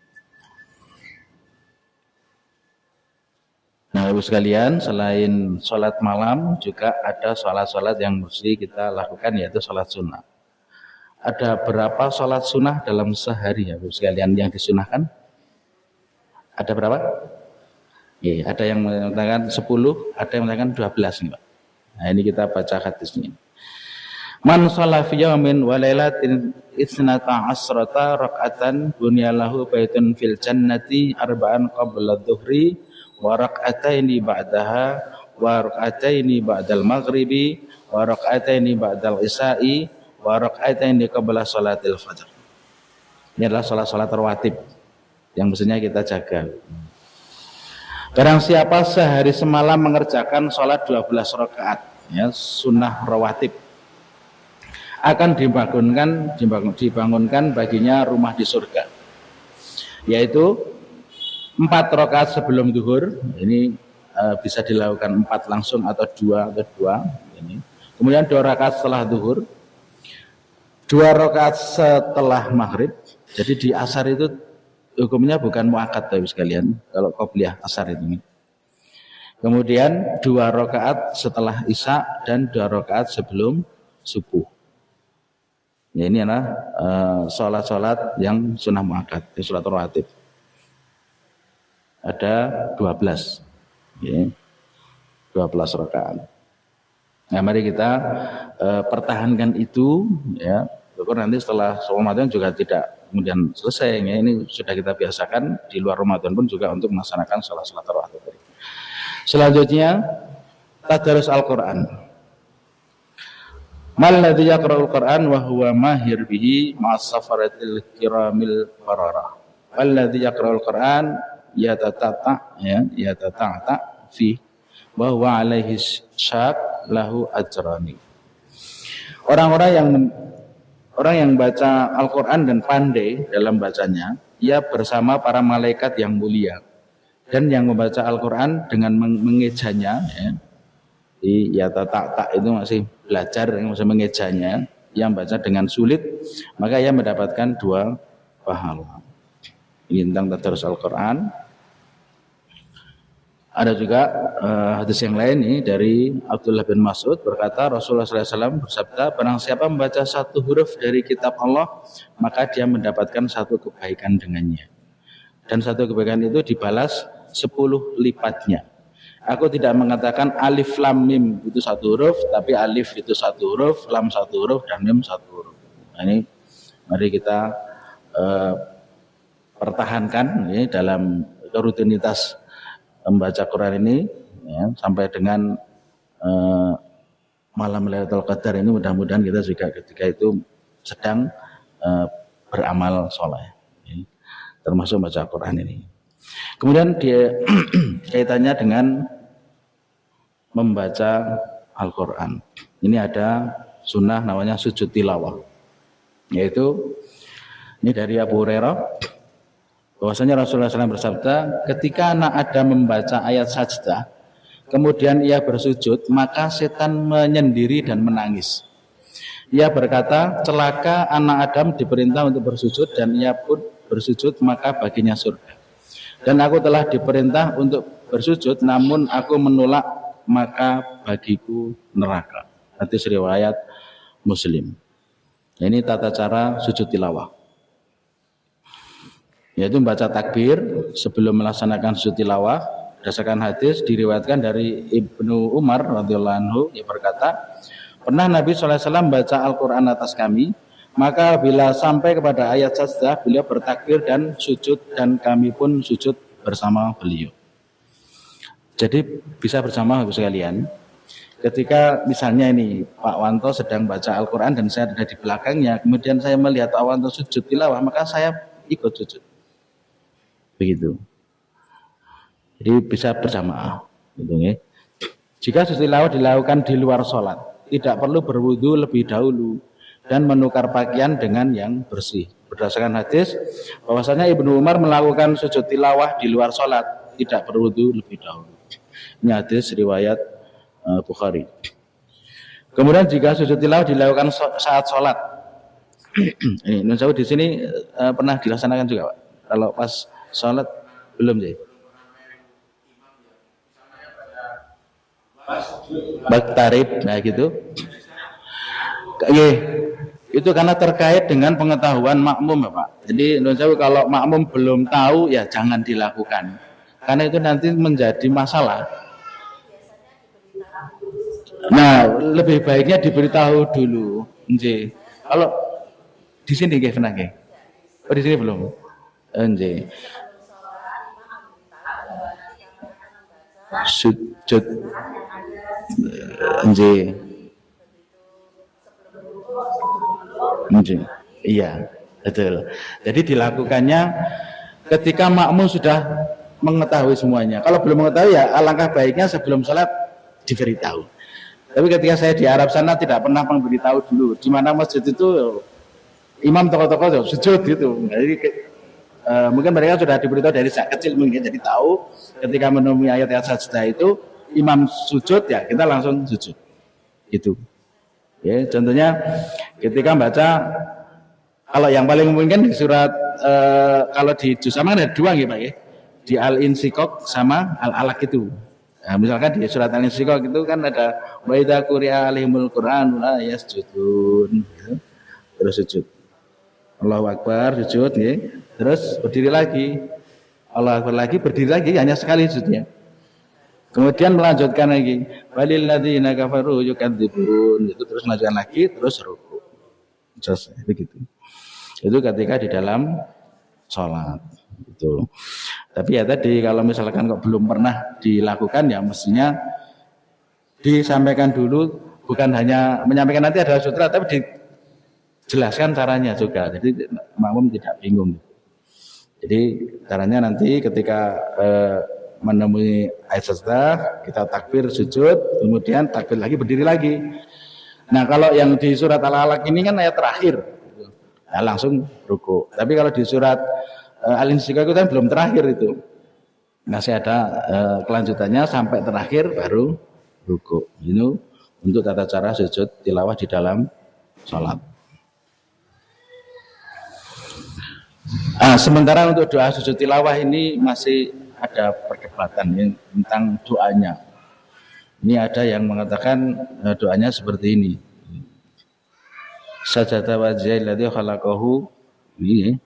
[SPEAKER 1] Nah, Ibu sekalian, selain salat malam juga ada salat-salat yang mesti kita lakukan, yaitu salat sunnah. Ada berapa salat sunnah dalam sehari ya Ibu sekalian yang disunahkan? Ada berapa? Ada yang mengatakan 10, ada yang mengatakan 12 nih, Pak. Nah, ini kita baca hadisnya. Man shalla fi yawmin wa lailatin isnata asrata raka'atan bunyalahu baitun fil jannati arba'an qabla dhuhri wa raka'ataini ba'daha wa raka'ataini ba'dal maghribi wa raka'ataini ba'dal isya'i wa raka'ataini qabla salatil fajr. Ini adalah salat-salat rawatib yang mestinya kita jaga. Barang siapa sehari semalam mengerjakan salat 12 rakaat, ya, sunnah rawatib, akan dibangunkan baginya rumah di surga, yaitu 4 rakaat sebelum zuhur. Ini bisa dilakukan 4 langsung atau 2 ini. Kemudian 2 rakaat setelah zuhur, 2 rakaat setelah maghrib. Jadi di asar itu hukumnya bukan muakkad Bapak sekalian, kalau qobliyah asar itu. Kemudian 2 rakaat setelah isya dan 2 rakaat sebelum subuh. Ya, ini adalah sholat-sholat yang sunnah muakkad, sholat rawatib. Ada 12, ya, 12 rakaat. Nah, mari kita pertahankan itu, ya. Nanti setelah Ramadan juga tidak kemudian selesai, ya. Ini sudah kita biasakan di luar Ramadan pun juga untuk melaksanakan sholat-sholat rawatib. Selanjutnya, tadarus Al-Quran. Malladzi yaqra'ul Qur'an wa huwa mahir bihi ma'as-safaratil kiramil bararah. Walladzi yaqra'ul Qur'an yatata'ta fi wa huwa alaihi syak lahu ajrani. Orang yang baca Al-Qur'an dan pandai dalam bacanya, ia bersama para malaikat yang mulia. Dan yang membaca Al-Qur'an dengan mengejanya, ya tak itu masih belajar, masih mengejanya, yang baca dengan sulit, maka ia mendapatkan 2 pahala. Ini tentang tadarus Al-Quran. Ada juga hadis yang lain nih dari Abdullah bin Mas'ud berkata, Rasulullah SAW bersabda, barang siapa membaca 1 huruf dari kitab Allah, maka dia mendapatkan 1 kebaikan dengannya. Dan 1 kebaikan itu dibalas 10 lipatnya. Aku tidak mengatakan alif lam mim itu 1 huruf, tapi alif itu 1 huruf, lam 1 huruf, dan mim 1 huruf. Nah, ini mari kita pertahankan ya, dalam rutinitas membaca Quran ini, ya, sampai dengan malam Lailatul Qadar ini. Mudah-mudahan kita juga ketika itu sedang beramal soleh, ya, termasuk baca Quran ini. Kemudian dia kaitannya dengan membaca Al-Quran. Ini ada sunnah namanya sujud tilawah. Yaitu ini dari Abu Hurairah bahwasanya Rasulullah SAW bersabda, ketika anak Adam membaca ayat sajdah, kemudian ia bersujud, maka setan menyendiri dan menangis. Ia berkata, celaka anak Adam diperintah untuk bersujud dan ia pun bersujud, maka baginya surga. Dan aku telah diperintah untuk bersujud, namun aku menolak, maka bagiku neraka. Hadis riwayat Muslim. Ini tata cara sujud tilawah, yaitu membaca takbir sebelum melaksanakan sujud tilawah. Berdasarkan hadis diriwayatkan dari Ibnu Umar radhiyallahu anhu, yang berkata, pernah Nabi SAW membaca Al-Quran atas kami, maka bila sampai kepada ayat sajdah, beliau bertakbir dan sujud, dan kami pun sujud bersama beliau. Jadi bisa bersama Bapak sekalian. Ketika misalnya ini Pak Wanto sedang baca Al-Quran dan saya ada di belakangnya, kemudian saya melihat Pak Wanto sujud tilawah, maka saya ikut sujud. Begitu. Jadi bisa berjamaah. Gitu, ya. Jika sujud tilawah dilakukan di luar sholat, tidak perlu berwudu lebih dahulu dan menukar pakaian dengan yang bersih. Berdasarkan hadis bahwasanya Ibnu Umar melakukan sujud tilawah di luar sholat, tidak berwudu lebih dahulu. Ini hadis riwayat Bukhari. Kemudian jika sujud tilawah dilakukan saat sholat, ini Nun Sewu di sini pernah dilaksanakan juga Pak. Kalau pas sholat belum sih. Baktarib, nah gitu. Itu karena terkait dengan pengetahuan makmum Pak. Jadi Nun Sewu kalau makmum belum tahu ya jangan dilakukan. karena itu nanti menjadi masalah. Nah, lebih baiknya diberitahu dulu. Nggih. Kalau di sini nggih pernah nggih? Oh, di sini belum. Nggih. Sujud. Nggih. Nggih. Iya, betul. Jadi dilakukannya ketika makmum sudah mengetahui semuanya. Kalau belum mengetahui ya alangkah baiknya sebelum sholat diberitahu. Tapi ketika saya di Arab sana tidak pernah memberitahu dulu. Di mana masjid itu imam tokoh-tokoh sujud gitu. Jadi mungkin mereka sudah diberitahu dari sejak kecil mungkin, jadi tahu ketika menemui ayat-ayat sajdah itu imam sujud ya kita langsung sujud. Itu. Ya, contohnya ketika baca, kalau yang paling mungkin di surat kalau di juz sama ada dua gitu Pak ya. Di Al-Insyikok sama Al-Alaq itu. Nah, misalkan di surat Al-Insyikok itu kan ada wa idza quri'a alaihimul Qur'an la yasjudun gitu. Terus sujud. Allahu Akbar sujud ya. Terus berdiri lagi. Allahu Akbar lagi berdiri lagi hanya sekali sujudnya. Kemudian melanjutkan lagi walil ladzina kafaru yukadzibun itu, terus melanjutkan lagi terus ruku. Selesai begitu. Itu ketika di dalam sholat gitu. Tapi ya tadi kalau misalkan kok belum pernah dilakukan ya mestinya disampaikan dulu, bukan hanya menyampaikan nanti ada sutra tapi dijelaskan caranya juga. Jadi makmum tidak bingung. Jadi caranya nanti ketika menemui ayat sajdah kita takbir sujud, kemudian takbir lagi berdiri lagi. Nah kalau yang di surat Al-Alaq ini kan ayat terakhir, nah, langsung ruku. Tapi kalau di surat Al-Insyikok itu kan belum terakhir itu, masih ada kelanjutannya sampai terakhir baru ruku. Ini untuk tata cara sujud tilawah di dalam sholat. Sementara untuk doa sujud tilawah ini masih ada perdebatan ya, tentang doanya. Ini ada yang mengatakan doanya seperti ini. Sajada wajhil ladzi khalaqahu. Ini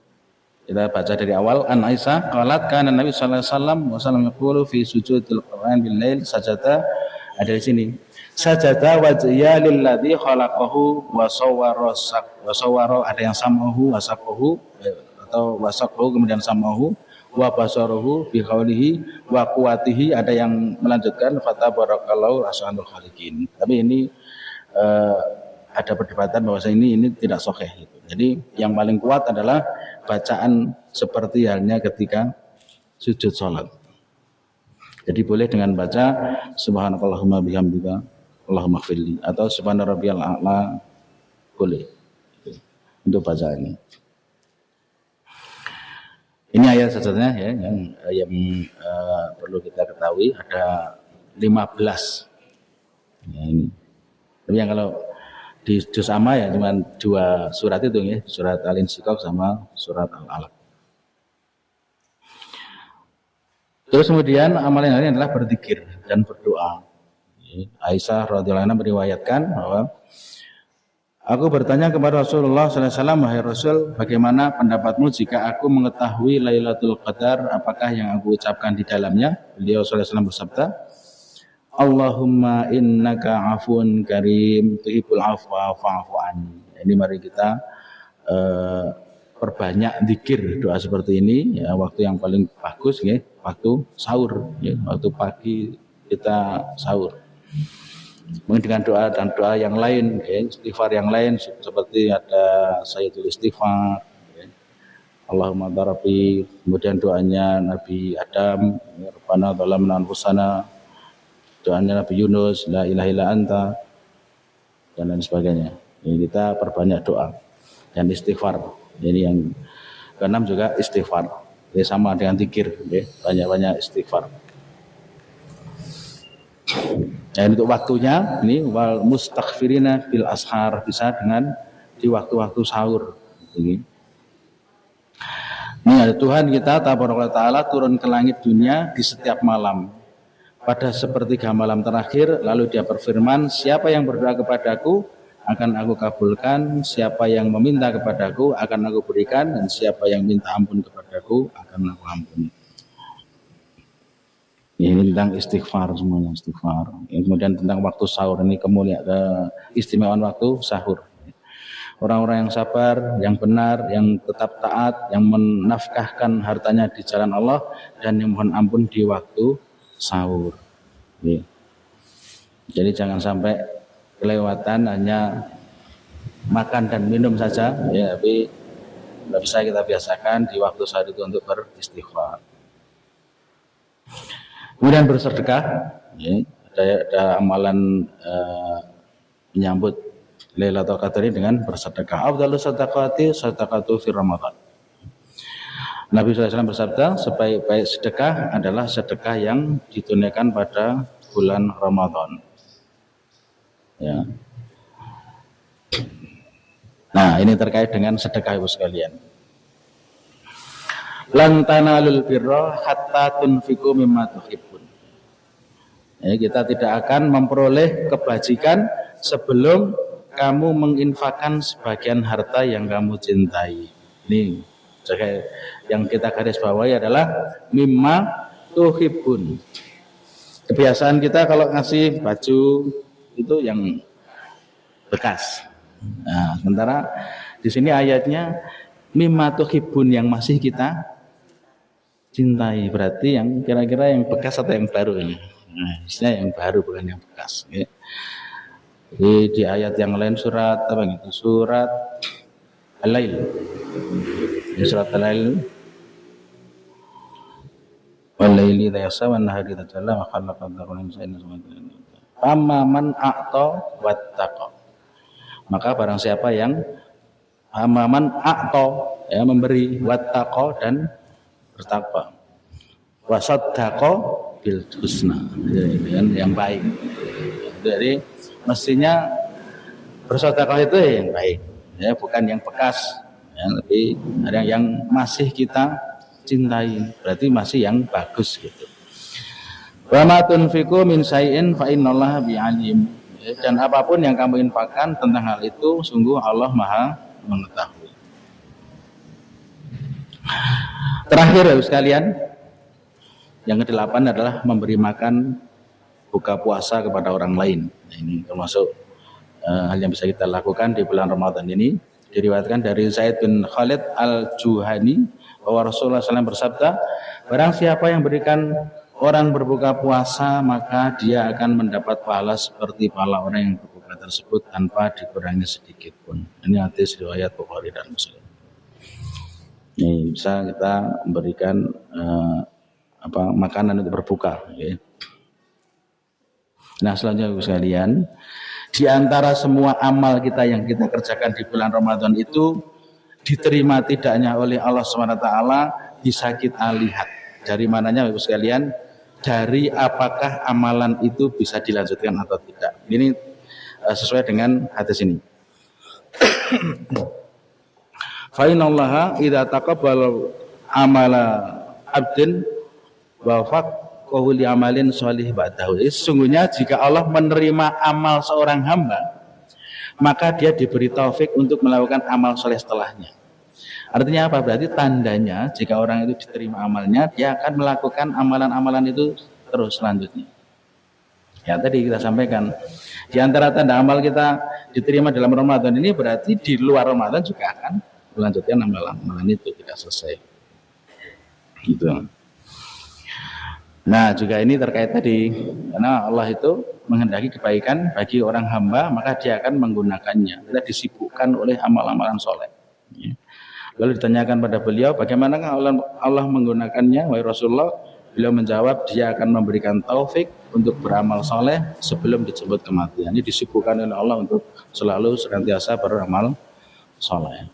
[SPEAKER 1] kita baca dari awal. An Aisyah qalat kana Nabi sallallahu alaihi wasallam yaqulu fi sujudil Qur'an bil lail sajada. Ada di sini. Sajada wajhil ladzi khalaqahu wa sawwara ada yang samahu wasaqahu atau wasaqahu kemudian samahu wa basaruhu bi qaulihi wa quwatihi, ada yang melanjutkan fatabarakallahu ahsanul khaliqin. Tapi ini ada perdebatan bahwa ini tidak sahih gitu. Jadi yang paling kuat adalah bacaan seperti halnya ketika sujud salat. Jadi boleh dengan baca subhanakallahumma bihamdika Allahumma ighfirli atau subhana rabbiyal a'la, boleh gitu, untuk bacaan ini. Ini ayat sajadahnya ya yang perlu kita ketahui ada 15. Ya, ini. Tapi yang kalau di juz amma ya cuma 2 surat itu ya, surat Al-Insyikok sama surat Al-Alaq. Terus kemudian amalan yang lain adalah berzikir dan berdoa. Aisyah radhiyallahu anha meriwayatkan bahwa aku bertanya kepada Rasulullah sallallahu alaihi wasallam, wahai Rasul, bagaimana pendapatmu jika aku mengetahui Lailatul Qadar, apakah yang aku ucapkan di dalamnya? Beliau sallallahu alaihi wasallam bersabda, Allahumma innaka afun karim tuhibbul afwa fa'fu anni. Ini mari kita perbanyak zikir doa seperti ini ya, waktu yang paling bagus ya, waktu sahur ya, waktu pagi kita sahur. Mungkin dengan doa dan doa yang lain, ya, istighfar yang lain seperti ada Sayyidul Istighfar, ya. Allahumma darabi, kemudian doanya Nabi Adam, ya, Rabbana dhalamna anfusana, doanya Nabi Yunus, la ilaha illa anta, dan lain sebagainya. Ini kita perbanyak doa dan istighfar. Ini yang keenam juga istighfar. Ini sama dengan zikir, ya, banyak-banyak istighfar. Dan untuk waktunya ini wal mustaghfirina bil ashar, bisa dengan di waktu-waktu sahur. Ini ada Tuhan kita taala turun ke langit dunia di setiap malam. Pada sepertiga malam terakhir lalu dia berfirman, siapa yang berdoa kepadaku akan aku kabulkan, siapa yang meminta kepadaku akan aku berikan, dan siapa yang minta ampun kepadaku akan aku ampuni. Ini tentang istighfar semuanya, istighfar. Kemudian tentang waktu sahur, ini kemuliaan keistimewaan waktu sahur. Orang-orang yang sabar, yang benar, yang tetap taat, yang menafkahkan hartanya di jalan Allah, dan yang mohon ampun di waktu sahur. Jadi jangan sampai kelewatan hanya makan dan minum saja, ya, tapi tidak bisa kita biasakan di waktu sahur itu untuk beristighfar. Kemudian bersedekah, ya, ada amalan menyambut Lailatul Qadar dengan bersedekah. Afdhalus sadaqati sadaqatu fi Ramadan. Nabi SAW bersabda, sebaik-baik sedekah adalah sedekah yang ditunaikan pada bulan Ramadan. Ya. Nah, ini terkait dengan sedekah Ibu sekalian. Lan tanalul birra hatta tunfiqu mimma tuhibbun. Ya, kita tidak akan memperoleh kebajikan sebelum kamu menginfakkan sebagian harta yang kamu cintai. Ini yang kita garis bawahi adalah mimma tuhibbun. Kebiasaan kita kalau ngasih baju itu yang bekas. Nah, sementara di sini ayatnya mimma tuhibbun, yang masih kita cintai, berarti yang kira-kira yang bekas atau yang baru ini. Nah, isinya yang baru bukan yang bekas. Ya. Jadi di ayat yang lain surat apa gitu? Surat Al-Lail. Di surat Al-Lail, wal-laili idza yasha wan nahari idza jalla wa khalaqa dzakara wal unsa. Amma man a'ta wattaqa. Maka barang siapa yang amaman a'ta, ya, memberi, wattaqa, dan bertakwa, wasaddaqa bil husna, yang baik. Jadi mestinya bersedekah itu yang baik, ya, bukan yang bekas, ya, tapi ada yang masih kita cintai, berarti masih yang bagus gitu. Wa ma tunfiqu min syai'in fa innallaha bi'alim. Dan apapun yang kamu infakkan tentang hal itu, sungguh Allah Maha mengetahui. Terakhir ya sekalian, yang ke-8 adalah memberi makan buka puasa kepada orang lain. Nah, ini termasuk hal yang bisa kita lakukan di bulan Ramadan ini. Diriwayatkan dari Zaid bin Khalid al-Juhani bahwa Rasulullah SAW bersabda, barang siapa yang berikan orang berbuka puasa, maka dia akan mendapat pahala seperti pahala orang yang berbuka tersebut tanpa dikurangi sedikit pun. Ini hadis riwayat Bukhari dan Muslim. Ini bisa kita memberikan makanan untuk berbuka. Okay. Nah, selanjutnya sekalian, di antara semua amal kita yang kita kerjakan di bulan Ramadan itu diterima tidaknya oleh Allah SWT bisa kita lihat. Dari mananya Ibu sekalian? Dari apakah amalan itu bisa dilanjutkan atau tidak. Ini sesuai dengan hadis ini. Fa innallaha idza taqabbala amala abdin wa faqahu li amalin shalih ba'dahu. Sesungguhnya jika Allah menerima amal seorang hamba, maka dia diberi taufik untuk melakukan amal soleh setelahnya. Artinya apa? Berarti tandanya jika orang itu diterima amalnya, dia akan melakukan amalan-amalan itu terus selanjutnya. Ya, tadi kita sampaikan, di antara tanda amal kita diterima dalam Ramadan ini berarti di luar Ramadan juga akan melanjutkan amalan-amalan itu tidak selesai. Gitu. Nah, juga ini terkait tadi, karena Allah itu menghendaki kebaikan bagi orang hamba, maka dia akan menggunakannya. Kita disibukkan oleh amal-amalan soleh. Ya. Lalu ditanyakan pada beliau, bagaimanakah Allah menggunakannya, wahai Rasulullah? Beliau menjawab, dia akan memberikan taufik untuk beramal soleh sebelum dijemput kematian. Ini disibukkan oleh Allah untuk selalu senantiasa beramal soleh.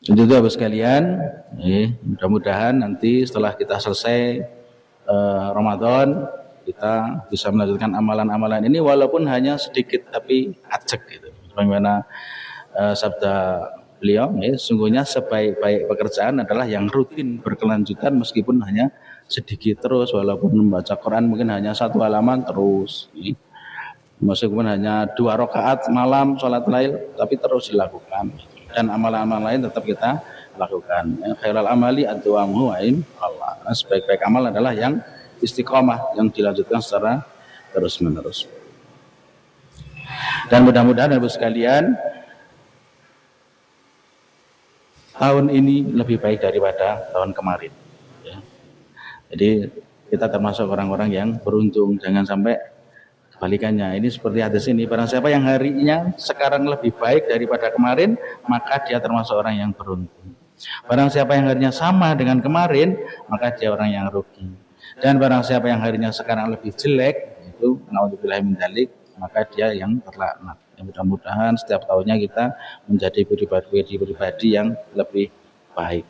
[SPEAKER 1] Itu Bapak sekalian, mudah-mudahan nanti setelah kita selesai Ramadan, kita bisa melanjutkan amalan-amalan ini walaupun hanya sedikit tapi ajak gitu. Bagaimana sabda beliau, sesungguhnya sebaik-baik pekerjaan adalah yang rutin berkelanjutan meskipun hanya sedikit terus, walaupun membaca Quran mungkin hanya 1 halaman terus, meskipun hanya 2 rakaat malam sholat lail, tapi terus dilakukan, dan amalan-amalan lain tetap kita lakukan. Khairul amali adwamuhu wa in Allah. sebaik-baik amal adalah yang istiqomah, yang dilanjutkan secara terus-menerus. Dan mudah-mudahan Ibu sekalian, tahun ini lebih baik daripada tahun kemarin. Ya. Jadi kita termasuk orang-orang yang beruntung, jangan sampai kebalikannya. Ini seperti hadis ini, barang siapa yang harinya sekarang lebih baik daripada kemarin, maka dia termasuk orang yang beruntung. Barang siapa yang harinya sama dengan kemarin, maka dia orang yang rugi. Dan barang siapa yang harinya sekarang lebih jelek, itu naudzubillah min dzalik, maka dia yang terlaknat. Ya, mudah-mudahan setiap tahunnya kita menjadi pribadi yang lebih baik.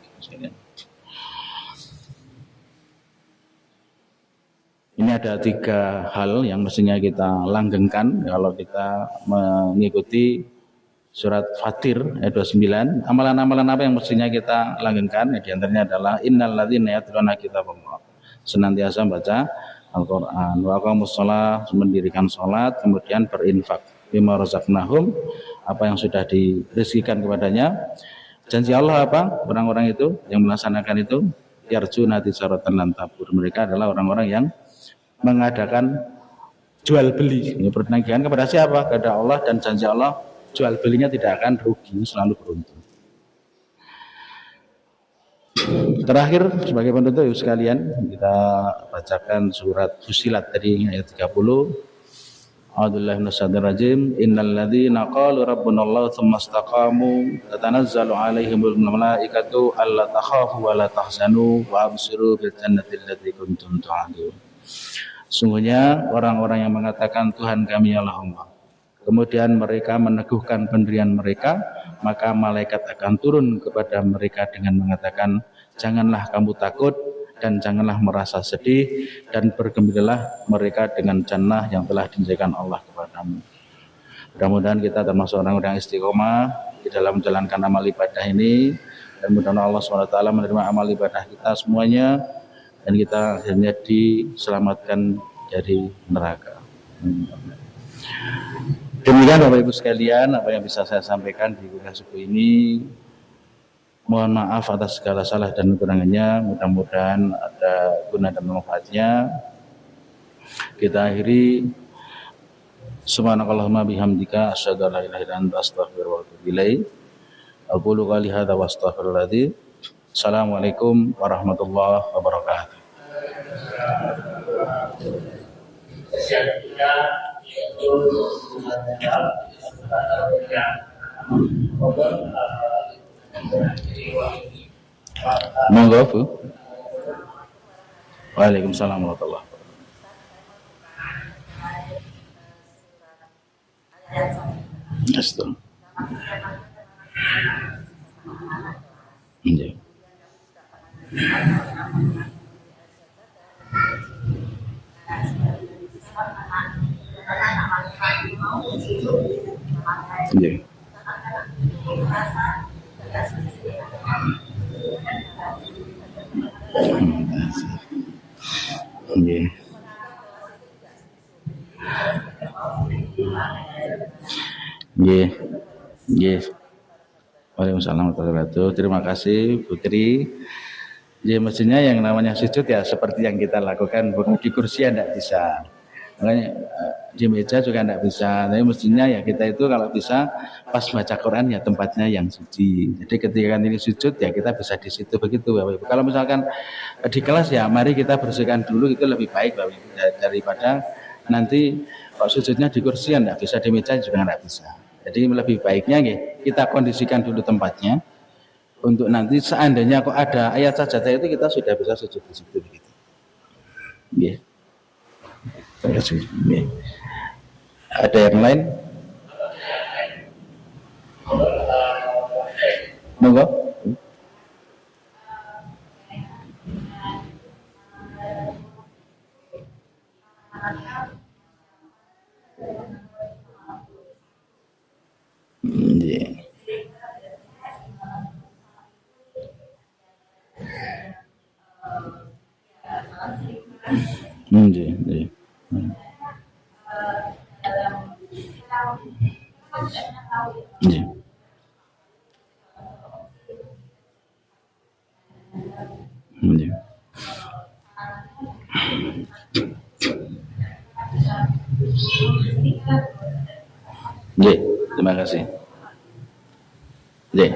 [SPEAKER 1] Ini ada 3 hal yang mestinya kita langgengkan kalau kita mengikuti surat Fatir ayat 29. Amalan-amalan apa yang mestinya kita langgengkan? Di antaranya adalah innal ladzina yatluna kitaballah. Senantiasa baca Al-Qur'an, wa aqamus shalah, mendirikan salat, kemudian berinfak bima razaqnahum, apa yang sudah direzekikan kepadanya. Janji Allah apa? Orang-orang itu yang melaksanakan itu yarjuna tijaratan lan tabur. Mereka adalah orang-orang yang mengadakan jual beli, ini pertanian kepada siapa? Kepada Allah, dan janji Allah jual belinya tidak akan rugi, selalu beruntung. Terakhir sebagai penutup Ibu sekalian, kita bacakan surat Fussilat tadi ayat 30. A'udzubillahi minasyaitonir rajim. Innal ladzina qalu rabbunallahu tsumma istaqamu tatanazzalu 'alaihimul malaikatu alla takhafu wa la tahzanu wa abshiru bil jannati allati kuntum tu'adun. Sungguhnya orang-orang yang mengatakan Tuhan kami ialah Allah, kemudian mereka meneguhkan pendirian mereka, maka malaikat akan turun kepada mereka dengan mengatakan, janganlah kamu takut dan janganlah merasa sedih, dan bergembiralah mereka dengan jannah yang telah dijanjikan Allah kepadamu. Mudah-mudahan kita termasuk orang-orang istiqomah di dalam menjalankan amal ibadah ini, dan mudah-mudahan Allah SWT menerima amal ibadah kita semuanya, dan kita akhirnya diselamatkan dari neraka. Demikian Bapak Ibu sekalian apa yang bisa saya sampaikan di kuliah subuh ini. Mohon maaf atas segala salah dan kekurangannya. Mudah-mudahan ada guna dan manfaatnya. Kita akhiri. Subhanakallahumma bihamdika asyhadu an la ilaha illa anta astaghfiruka wa atubu ilaik. Aqulu qouli hadza wa astaghfirullahi. Assalamualaikum warahmatullahi wabarakatuh. Monggo Bu. Waalaikumsalam warahmatullahi wabarakatuh. Iya. Iya. Iya. Iya. Iya. Waalaikumsalam warahmatullahi wabarakatuh. Terima kasih Putri. Ya mestinya yang namanya sujud ya seperti yang kita lakukan, bukan di kursi ya tidak bisa. Makanya di meja juga tidak bisa. Tapi mestinya ya kita itu kalau bisa pas baca Quran ya tempatnya yang suci. Jadi ketika ini sujud ya kita bisa di situ begitu Bapak Ibu. Kalau misalkan di kelas ya mari kita bersihkan dulu, itu lebih baik Bapak Ibu, daripada nanti kalau sujudnya di kursi ya tidak bisa, di meja juga tidak bisa. Jadi lebih baiknya kita kondisikan dulu tempatnya untuk nanti seandainya kok ada ayat sajadah itu kita sudah bisa sujud di situ begitu. Yeah. Ada yang lain? Monggo. Yeah. Iya. Iya. Iya. Nggih, terima kasih. Nggih.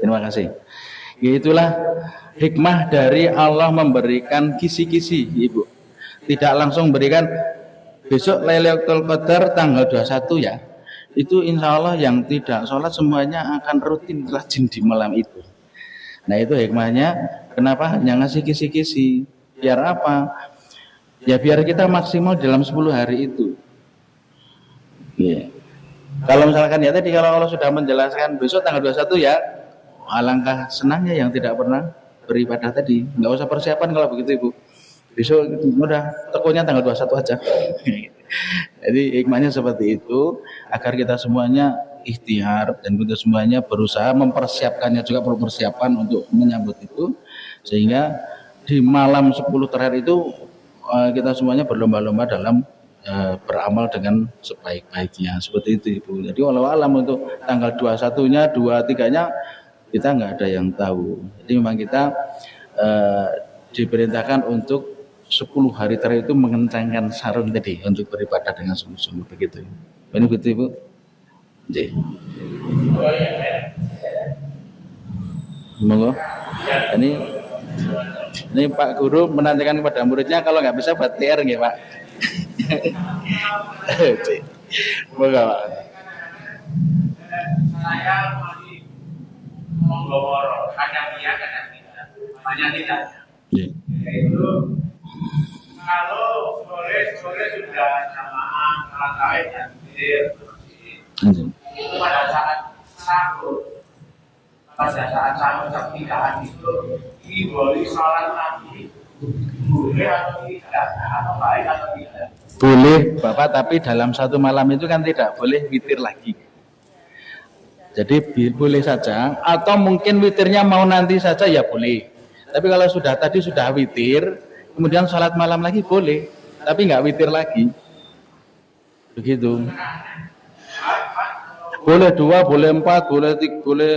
[SPEAKER 1] Terima kasih. Itulah hikmah dari Allah memberikan kisi-kisi, Ibu. Tidak langsung berikan besok Lailatul Qadar tanggal 21 ya. Itu insya Allah yang tidak sholat semuanya akan rutin rajin di malam itu. Nah itu hikmahnya. Kenapa hanya ngasih kisi-kisi? Biar apa? Ya biar kita maksimal dalam 10 hari itu. Yeah. Kalau misalkan ya tadi kalau Allah sudah menjelaskan besok tanggal 21 ya, alangkah senangnya yang tidak pernah beribadah tadi. Nggak usah persiapan kalau begitu Ibu. Besok udah tekonya tanggal 21 aja. Jadi hikmahnya seperti itu agar kita semuanya ikhtiar dan kita semuanya berusaha mempersiapkannya, juga perlu persiapan untuk menyambut itu, sehingga di malam 10 terakhir itu kita semuanya berlomba-lomba dalam beramal dengan sebaik-baiknya, seperti itu Ibu. Jadi walau alam untuk tanggal 21-nya, 23-nya kita nggak ada yang tahu. Jadi memang kita diperintahkan untuk 10 hari terakhir itu mengencangkan sarung tadi untuk beribadah dengan sungguh-sungguh, begitu. Ini begitu Ibu. Jadi, monggo. Ini Pak Guru menantikan kepada muridnya, kalau nggak bisa buat TR nggih Pak. Monggo Pak.
[SPEAKER 2] Saya masih menggowor kadang iya kadang tidak, banyak tidak. Itu kalau sore sudah jamaah rakaat dan witir itu pada saat sahur jam 3 itu diboleh sholat lagi, boleh atau tidak, atau baik atau tidak?
[SPEAKER 1] Boleh Bapak, tapi dalam satu malam itu kan tidak boleh witir lagi. Jadi boleh saja, atau mungkin witirnya mau nanti saja ya boleh. Tapi kalau tadi sudah witir, kemudian sholat malam lagi boleh, tapi nggak witir lagi. Begitu. Boleh 2, boleh 4, boleh 3, boleh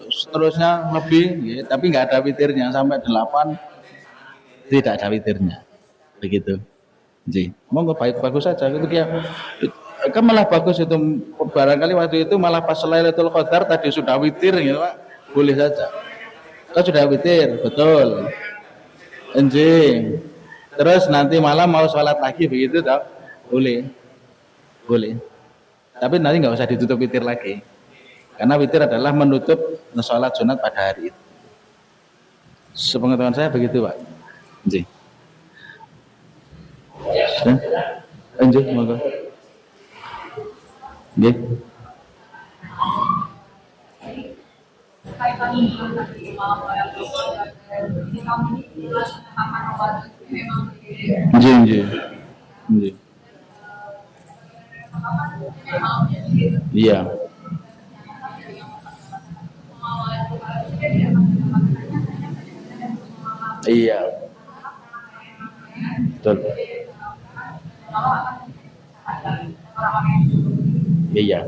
[SPEAKER 1] seterusnya lebih, ya, tapi nggak ada witirnya sampai 8, tidak ada witirnya. Begitu. Jadi, monggo bagus saja. Itu kan malah bagus itu, barangkali waktu itu malah pas Lailatul Qadar tadi sudah witir gitu Pak, boleh saja. Kalau sudah witir, betul. Anjing. Terus nanti malam mau sholat lagi begitu tak? Boleh. Tapi nanti nggak usah ditutup witir lagi. Karena witir adalah menutup sholat sunat pada hari itu. Sepengetahuan saya begitu Pak. Anjing. Anjing, monggo. Nggih. Nggih. Iya. Iya. Betul. Iya.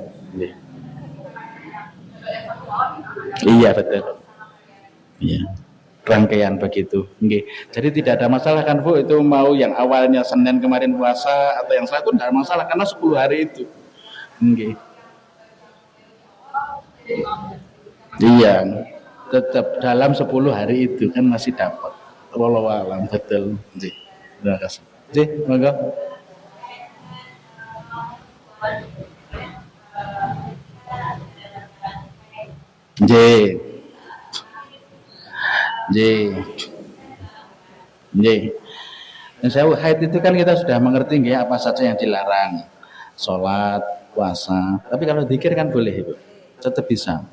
[SPEAKER 1] Iya betul. Iya. Rangkaian begitu. Nggih. Jadi tidak ada masalah kan Bu, itu mau yang awalnya Senin kemarin puasa atau yang satu tidak ada masalah karena 10 hari itu. Nggih. Iya. Tetap dalam 10 hari itu kan masih dapat. Wallahu a'lam, betul. Nggih. Terima kasih. Nggih, monggo. Nggih. Saya haid itu kan kita sudah mengerti nggih apa saja yang dilarang. Salat, puasa. Tapi kalau zikir kan boleh Ibu. Tetap bisa.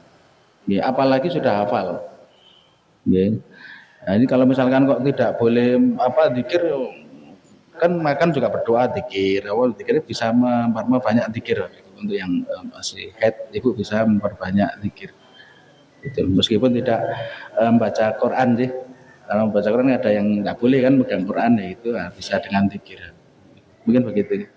[SPEAKER 1] Nggih, apalagi sudah hafal. Nggih. Nah, ini kalau misalkan kok tidak boleh zikir, kan makan juga berdoa zikir. Awal zikir bisa memperbanyak zikir untuk yang masih haid, Ibu bisa memperbanyak zikir. Itu meskipun tidak membaca Quran sih. Kalau membaca Quran ada yang nggak boleh kan megang Quran ya itu bisa dengan zikir. Mungkin begitu.